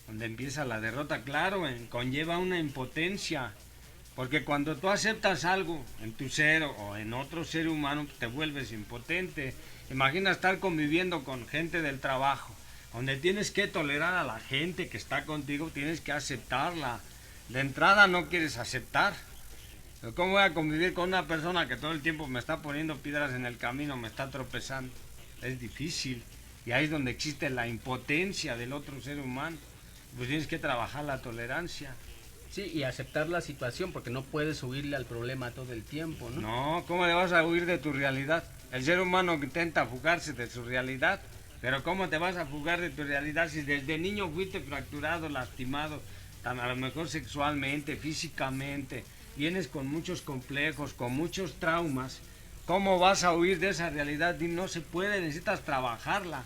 Donde empieza la derrota, claro, conlleva una impotencia, porque cuando tú aceptas algo en tu ser o en otro ser humano, te vuelves impotente. Imagina estar conviviendo con gente del trabajo, donde tienes que tolerar a la gente que está contigo, tienes que aceptarla. De entrada no quieres aceptar. Pero ¿cómo voy a convivir con una persona que todo el tiempo me está poniendo piedras en el camino, me está tropezando? Es difícil, y ahí es donde existe la impotencia del otro ser humano. Pues tienes que trabajar la tolerancia. Sí, y aceptar la situación, porque no puedes huirle al problema todo el tiempo, ¿no? No, ¿cómo le vas a huir de tu realidad? El ser humano intenta fugarse de su realidad, pero ¿cómo te vas a fugar de tu realidad si desde niño fuiste fracturado, lastimado, a lo mejor sexualmente, físicamente, vienes con muchos complejos, con muchos traumas? ¿Cómo vas a huir de esa realidad? Y no se puede, necesitas trabajarla.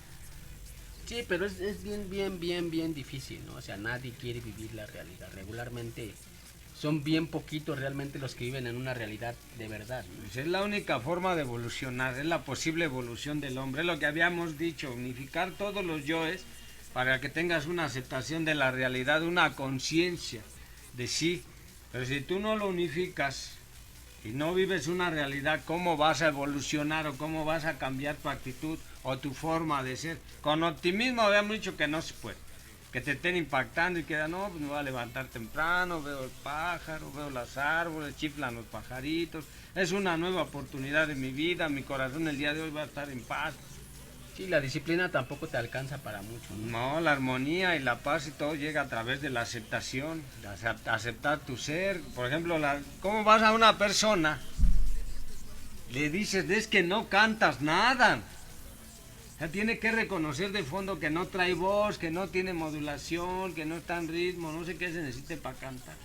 Sí, pero es bien difícil, ¿no? O sea, nadie quiere vivir la realidad. Regularmente son bien poquitos realmente los que viven en una realidad de verdad, ¿no? Pues es la única forma de evolucionar, es la posible evolución del hombre, es lo que habíamos dicho, unificar todos los yoes para que tengas una aceptación de la realidad, una conciencia de sí. Pero si tú no lo unificas y no vives una realidad, ¿cómo vas a evolucionar o cómo vas a cambiar tu actitud o tu forma de ser? Con optimismo habíamos dicho que no se puede, que te estén impactando y que no, pues me voy a levantar temprano, veo el pájaro, veo los árboles, chiflan los pajaritos, es una nueva oportunidad de mi vida, mi corazón el día de hoy va a estar en paz. Sí, la disciplina tampoco te alcanza para mucho, ¿no? No, la armonía y la paz y todo llega a través de la aceptación, de aceptar tu ser. Por ejemplo, ¿cómo vas a una persona? Le dices, es que no cantas nada. O sea, tiene que reconocer de fondo que no trae voz, que no tiene modulación, que no está en ritmo, no sé qué se necesite para cantar.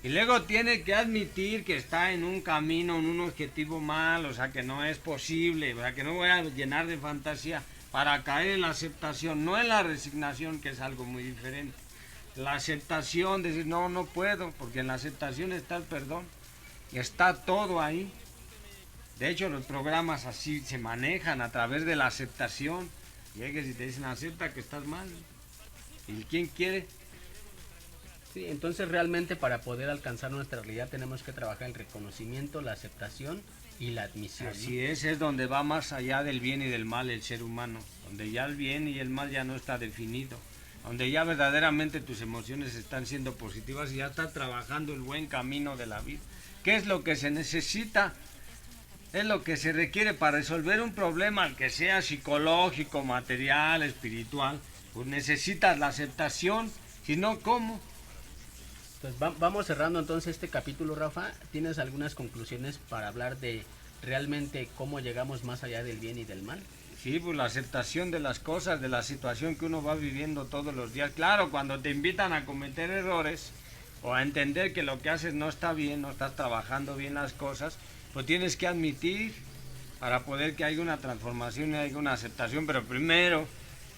Y luego tiene que admitir que está en un camino, en un objetivo mal, o sea, que no es posible, o sea, que no voy a llenar de fantasía para caer en la aceptación, no en la resignación, que es algo muy diferente. La aceptación, decir, no, no puedo, porque en la aceptación está el perdón, está todo ahí. De hecho, los programas así se manejan a través de la aceptación. Llegues y te dicen, acepta que estás mal. ¿Y quién quiere? Sí, entonces realmente para poder alcanzar nuestra realidad tenemos que trabajar el reconocimiento, la aceptación y la admisión, ¿no? Así es donde va más allá del bien y del mal el ser humano, donde ya el bien y el mal ya no está definido, donde ya verdaderamente tus emociones están siendo positivas y ya está trabajando el buen camino de la vida. ¿Qué es lo que se necesita? Es lo que se requiere para resolver un problema, que sea psicológico, material, espiritual, pues necesitas la aceptación, si no, ¿cómo? Pues vamos cerrando entonces este capítulo, Rafa. ¿Tienes algunas conclusiones para hablar de realmente cómo llegamos más allá del bien y del mal? Sí, pues la aceptación de las cosas, de la situación que uno va viviendo todos los días. Claro, cuando te invitan a cometer errores o a entender que lo que haces no está bien, no estás trabajando bien las cosas, pues tienes que admitir para poder que haya una transformación y haya una aceptación. Pero primero,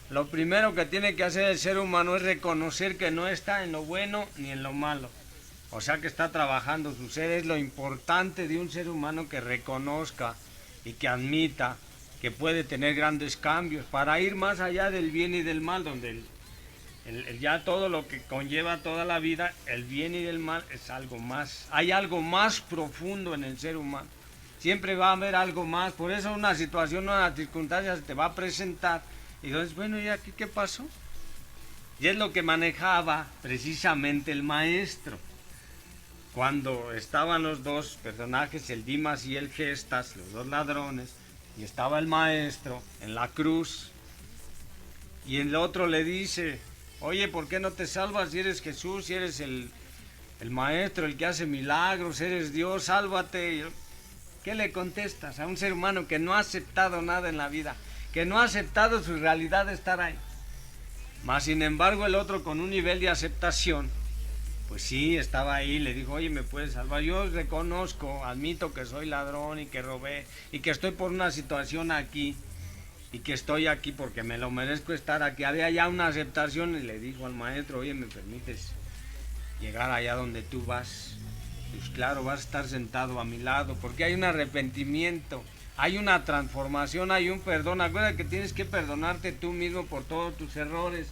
lo primero que tiene que hacer el ser humano es reconocer que no está en lo bueno ni en lo malo. O sea que está trabajando su ser. Es lo importante de un ser humano, que reconozca y que admita que puede tener grandes cambios para ir más allá del bien y del mal, donde ya todo lo que conlleva toda la vida, el bien y el mal es algo más. Hay algo más profundo en el ser humano. Siempre va a haber algo más. Por eso una situación, una circunstancia se te va a presentar. Y entonces, bueno, ¿y aquí qué pasó? Y es lo que manejaba precisamente el maestro. Cuando estaban los dos personajes, el Dimas y el Gestas, los dos ladrones, y estaba el maestro en la cruz, y el otro le dice, oye, ¿por qué no te salvas si eres Jesús, si eres el maestro, el que hace milagros, eres Dios, sálvate? ¿Qué le contestas a un ser humano que no ha aceptado nada en la vida, que no ha aceptado su realidad de estar ahí? Mas sin embargo el otro, con un nivel de aceptación, pues sí, estaba ahí, le dijo, oye, ¿me puedes salvar? Yo reconozco, admito que soy ladrón y que robé y que estoy por una situación aquí y que estoy aquí porque me lo merezco estar aquí. Había ya una aceptación y le dijo al maestro, oye, ¿me permites llegar allá donde tú vas? Pues claro, vas a estar sentado a mi lado, porque hay un arrepentimiento, hay una transformación, hay un perdón. Acuérdate que tienes que perdonarte tú mismo por todos tus errores,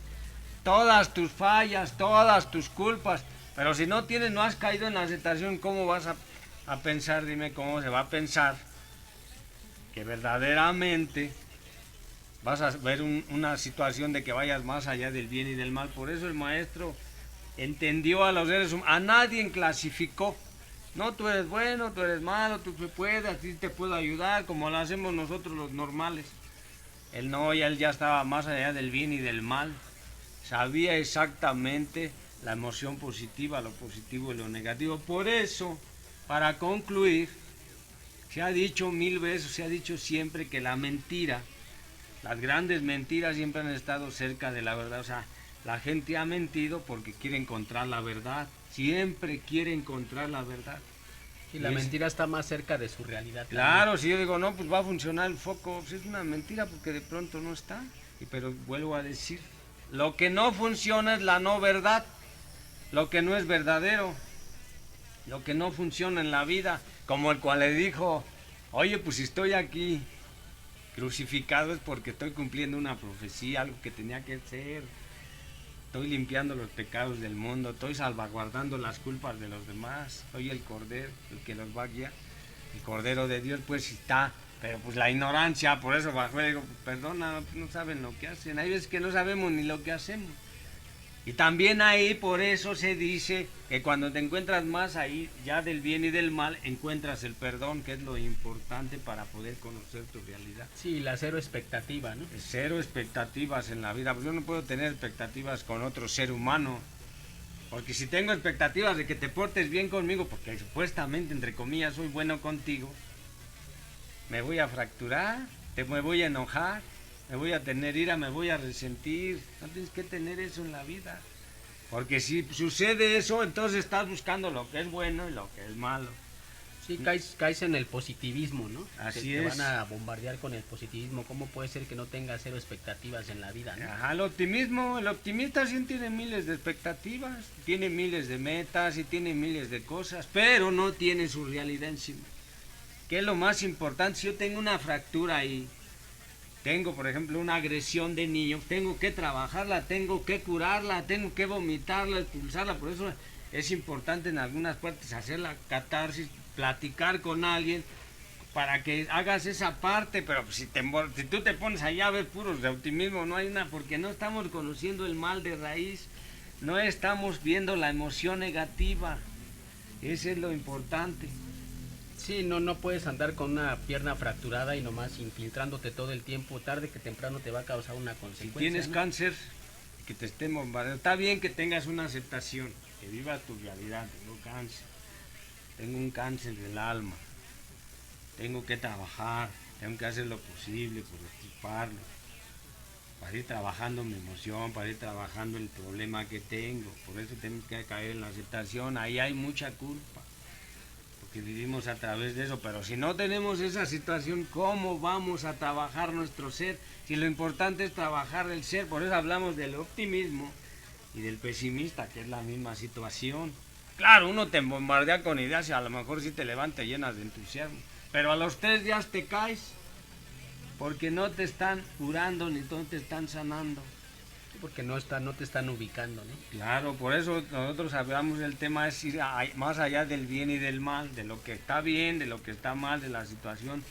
todas tus fallas, todas tus culpas. Pero si no tienes, no has caído en la aceptación, ¿cómo vas a pensar? Dime cómo se va a pensar que verdaderamente vas a ver una situación de que vayas más allá del bien y del mal. Por eso el maestro entendió a los seres humanos, a nadie clasificó. No, tú eres bueno, tú eres malo, tú puedes, a ti te puedo ayudar, como lo hacemos nosotros los normales. Él no, él ya estaba más allá del bien y del mal. Sabía exactamente la emoción positiva, lo positivo y lo negativo. Por eso, para concluir, se ha dicho 1000 veces, se ha dicho siempre que la mentira, las grandes mentiras siempre han estado cerca de la verdad. O sea, la gente ha mentido porque quiere encontrar la verdad. Siempre quiere encontrar la verdad. Y la mentira está más cerca de su realidad. Claro, si yo digo, no, pues va a funcionar el foco, pues es una mentira porque de pronto no está. Pero vuelvo a decir, lo que no funciona es la no verdad, lo que no es verdadero, lo que no funciona en la vida, como el cual le dijo, oye, pues si estoy aquí crucificado es porque estoy cumpliendo una profecía, algo que tenía que hacer. Estoy limpiando los pecados del mundo, estoy salvaguardando las culpas de los demás. Soy el Cordero, el que los va a guiar. El Cordero de Dios, pues está. Pero pues la ignorancia, por eso bajó y digo, perdona, no saben lo que hacen. Hay veces que no sabemos ni lo que hacemos. Y también ahí por eso se dice que cuando te encuentras más ahí ya del bien y del mal, encuentras el perdón, que es lo importante para poder conocer tu realidad. Sí, la cero expectativa, ¿no? Cero expectativas en la vida, pues yo no puedo tener expectativas con otro ser humano, porque si tengo expectativas de que te portes bien conmigo, porque supuestamente, entre comillas, soy bueno contigo, me voy a fracturar, me voy a enojar, me voy a tener ira, me voy a resentir. No tienes que tener eso en la vida, porque si sucede eso, entonces estás buscando lo que es bueno y lo que es malo. Sí, caes en el positivismo, ¿no? Así te es. van a bombardear con el positivismo. ¿Cómo puede ser que no tengas cero expectativas en la vida, ¿no? Ajá, el optimista sí tiene miles de expectativas, tiene miles de metas y tiene miles de cosas, pero no tiene su realidad encima. ¿Qué es lo más importante? Si yo tengo una fractura ahí, tengo por ejemplo una agresión de niño, tengo que trabajarla, tengo que curarla, tengo que vomitarla, expulsarla, por eso es importante en algunas partes hacer la catarsis, platicar con alguien para que hagas esa parte, pero si tú te pones allá a ver puros de optimismo, no hay una, porque no estamos conociendo el mal de raíz, no estamos viendo la emoción negativa, eso es lo importante. Sí, no puedes andar con una pierna fracturada y nomás infiltrándote todo el tiempo, tarde que temprano te va a causar una Si consecuencia. tienes ¿no? cáncer, que te estén bombardeando, está bien que tengas una aceptación, que vivas tu realidad, tengo cáncer, tengo un cáncer del alma, tengo que trabajar, tengo que hacer lo posible por extirparlo, para ir trabajando mi emoción, para ir trabajando el problema que tengo, por eso tengo que caer en la aceptación, ahí hay mucha culpa, porque vivimos a través de eso, pero si no tenemos esa situación, ¿cómo vamos a trabajar nuestro ser? Si lo importante es trabajar el ser, por eso hablamos del optimismo y del pesimista, que es la misma situación. Claro, uno te bombardea con ideas y a lo mejor sí te levanta llenas de entusiasmo, pero a los 3 días te caes, porque no te están curando ni no te están sanando. Porque no te están ubicando, ¿no? Claro, por eso nosotros hablamos del tema es ir más allá del bien y del mal, de lo que está bien, de lo que está mal, de la situación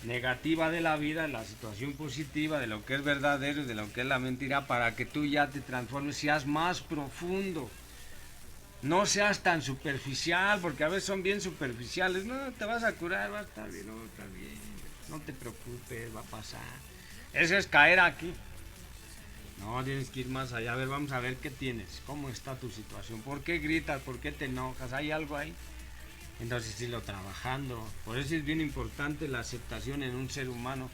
negativa de la vida, de la situación positiva, de lo que es verdadero y de lo que es la mentira, para que tú ya te transformes, seas más profundo. No seas tan superficial, porque a veces son bien superficiales. No, te vas a curar, va a estar bien, no, está bien. No te preocupes, va a pasar. Eso es caer aquí. No, tienes que ir más allá. A ver, vamos a ver qué tienes, cómo está tu situación, por qué gritas, por qué te enojas, ¿hay algo ahí? Entonces irlo trabajando. Por eso es bien importante la aceptación en un ser humano,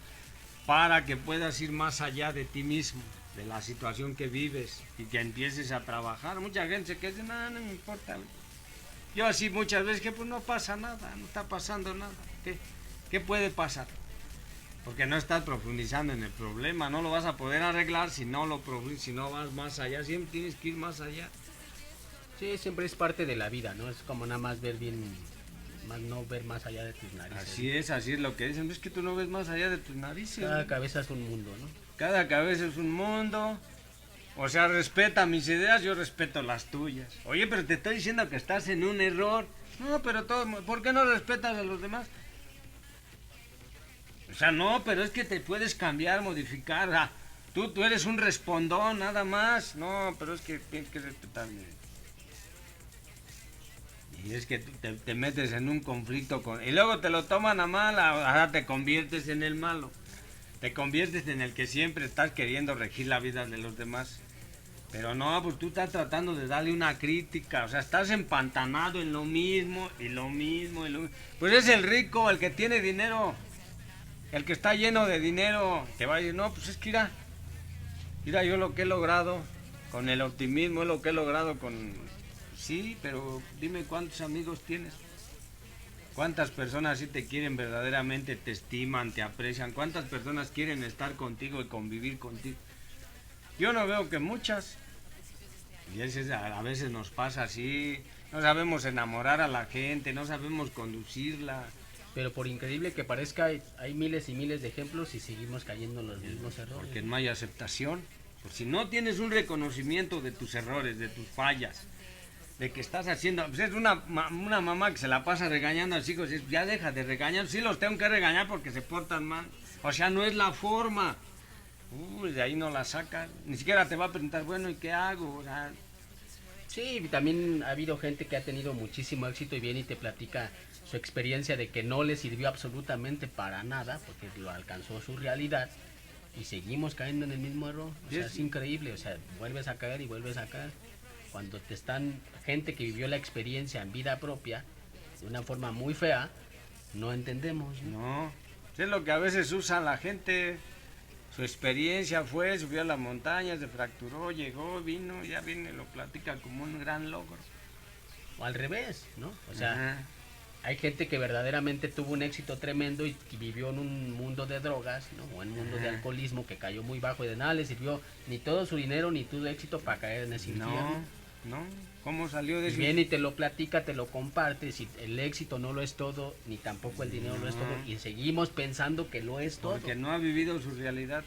para que puedas ir más allá de ti mismo, de la situación que vives y que empieces a trabajar. Mucha gente que dice, no me importa. Yo así muchas veces que pues no pasa nada, no está pasando nada. ¿Qué puede pasar? Porque no estás profundizando en el problema, no lo vas a poder arreglar si no vas más allá, siempre tienes que ir más allá. Sí, siempre es parte de la vida, ¿no? Es como nada más ver bien, no ver más allá de tus narices. Así es lo que dicen, es que tú no ves más allá de tus narices. Cada cabeza es un mundo, ¿no? Cada cabeza es un mundo. O sea, respeta mis ideas, yo respeto las tuyas. Oye, pero te estoy diciendo que estás en un error. No, pero ¿por qué no respetas a los demás? O sea, no, pero es que te puedes cambiar, modificar. O sea, tú eres un respondón, nada más. No, pero es que tienes que respetarme. Y es que te metes en un conflicto con... Y luego te lo toman a mal, ahora te conviertes en el malo. Te conviertes en el que siempre estás queriendo regir la vida de los demás. Pero no, pues tú estás tratando de darle una crítica. O sea, estás empantanado en lo mismo, y lo mismo, y lo mismo. Pues es el rico, el que tiene dinero. El que está lleno de dinero. Te va a decir, no, pues es que mira yo lo que he logrado con el optimismo, es lo que he logrado con... Sí, pero dime cuántos amigos tienes. ¿Cuántas personas sí te quieren verdaderamente, te estiman, te aprecian? ¿Cuántas personas quieren estar contigo y convivir contigo? Yo no veo que muchas. Y a veces nos pasa así, no sabemos enamorar a la gente, no sabemos conducirla. Pero por increíble que parezca, hay miles y miles de ejemplos y seguimos cayendo en los mismos errores. Porque no hay aceptación. Pues si no tienes un reconocimiento de tus errores, de tus fallas, de que estás haciendo... Pues es una mamá que se la pasa regañando a los hijos, ya deja de regañar, sí los tengo que regañar porque se portan mal. O sea, no es la forma. De ahí no la sacan. Ni siquiera te va a preguntar, bueno, ¿y qué hago? O sea, sí, también ha habido gente que ha tenido muchísimo éxito y viene y te platica su experiencia de que no le sirvió absolutamente para nada, porque lo alcanzó su realidad, y seguimos cayendo en el mismo error. O sea, es increíble, o sea, vuelves a caer y vuelves a caer. Cuando te están, gente que vivió la experiencia en vida propia, de una forma muy fea, no entendemos, ¿no? No, es lo que a veces usa la gente. Su experiencia fue, subió a las montañas, se fracturó, llegó, vino, ya viene, lo platica como un gran logro. O al revés, ¿no? O sea, Ajá. hay gente que verdaderamente tuvo un éxito tremendo y vivió en un mundo de drogas, ¿no? O en un mundo de alcoholismo que cayó muy bajo y de nada le sirvió ni todo su dinero ni todo éxito para caer en ese infierno. No, ¿cómo salió de Y eso? viene y te lo platica, te lo comparte, si el éxito no lo es todo, ni tampoco el dinero lo es todo, y seguimos pensando que lo es todo. Porque no ha vivido su realidad.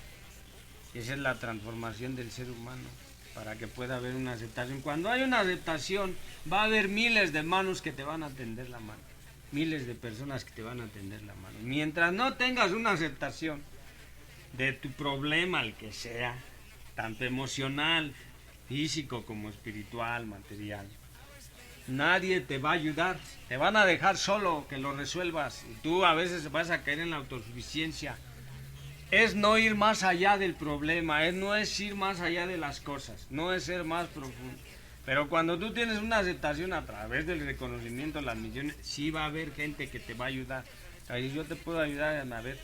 Esa es la transformación del ser humano, para que pueda haber una aceptación. Cuando hay una aceptación, va a haber miles de manos que te van a tender la mano. Miles de personas que te van a tender la mano. Mientras no tengas una aceptación de tu problema, el que sea, tanto emocional, físico como espiritual, material, nadie te va a ayudar. Te van a dejar solo que lo resuelvas. Y tú a veces vas a caer en la autosuficiencia. Es no ir más allá del problema, no es ir más allá de las cosas, no es ser más profundo. Pero cuando tú tienes una aceptación a través del reconocimiento de las misiones, sí va a haber gente que te va a ayudar. Ahí yo te puedo ayudar a ver.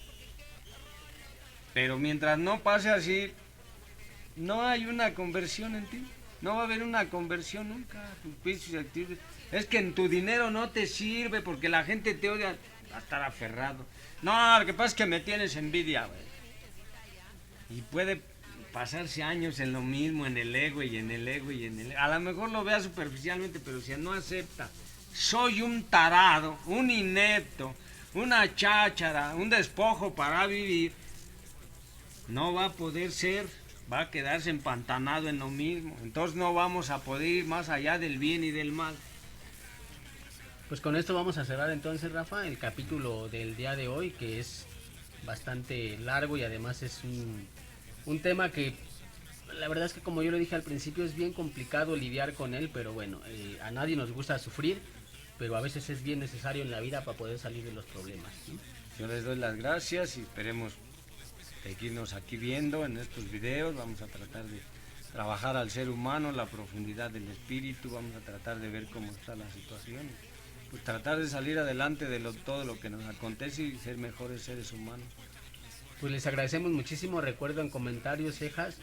Pero mientras no pase así, no hay una conversión en ti. No va a haber una conversión nunca. Es que en tu dinero no te sirve porque la gente te odia a estar aferrado. No, lo que pasa es que me tienes envidia, güey. Y puede pasarse años en lo mismo, en el ego y en el ego y en el ego. A lo mejor lo vea superficialmente, pero si no acepta, soy un tarado, un inepto, una cháchara, un despojo para vivir, no va a poder ser, va a quedarse empantanado en lo mismo. Entonces no vamos a poder ir más allá del bien y del mal. Pues con esto vamos a cerrar entonces, Rafa, el capítulo del día de hoy, que es bastante largo y además es un tema que la verdad es que, como yo le dije al principio, es bien complicado lidiar con él, pero bueno, a nadie nos gusta sufrir, pero a veces es bien necesario en la vida para poder salir de los problemas, ¿sí? Yo les doy las gracias y esperemos seguirnos aquí viendo en estos videos. Vamos a tratar de trabajar al ser humano, la profundidad del espíritu, vamos a tratar de ver cómo está la situación, pues tratar de salir adelante de todo lo que nos acontece y ser mejores seres humanos. Pues les agradecemos muchísimo. Recuerden comentarios, quejas,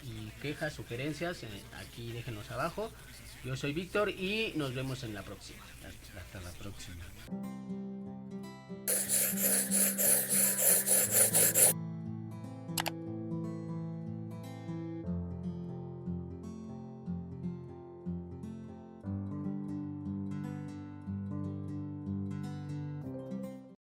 sugerencias, aquí déjenos abajo. Yo soy Víctor y nos vemos en la próxima. Hasta la próxima.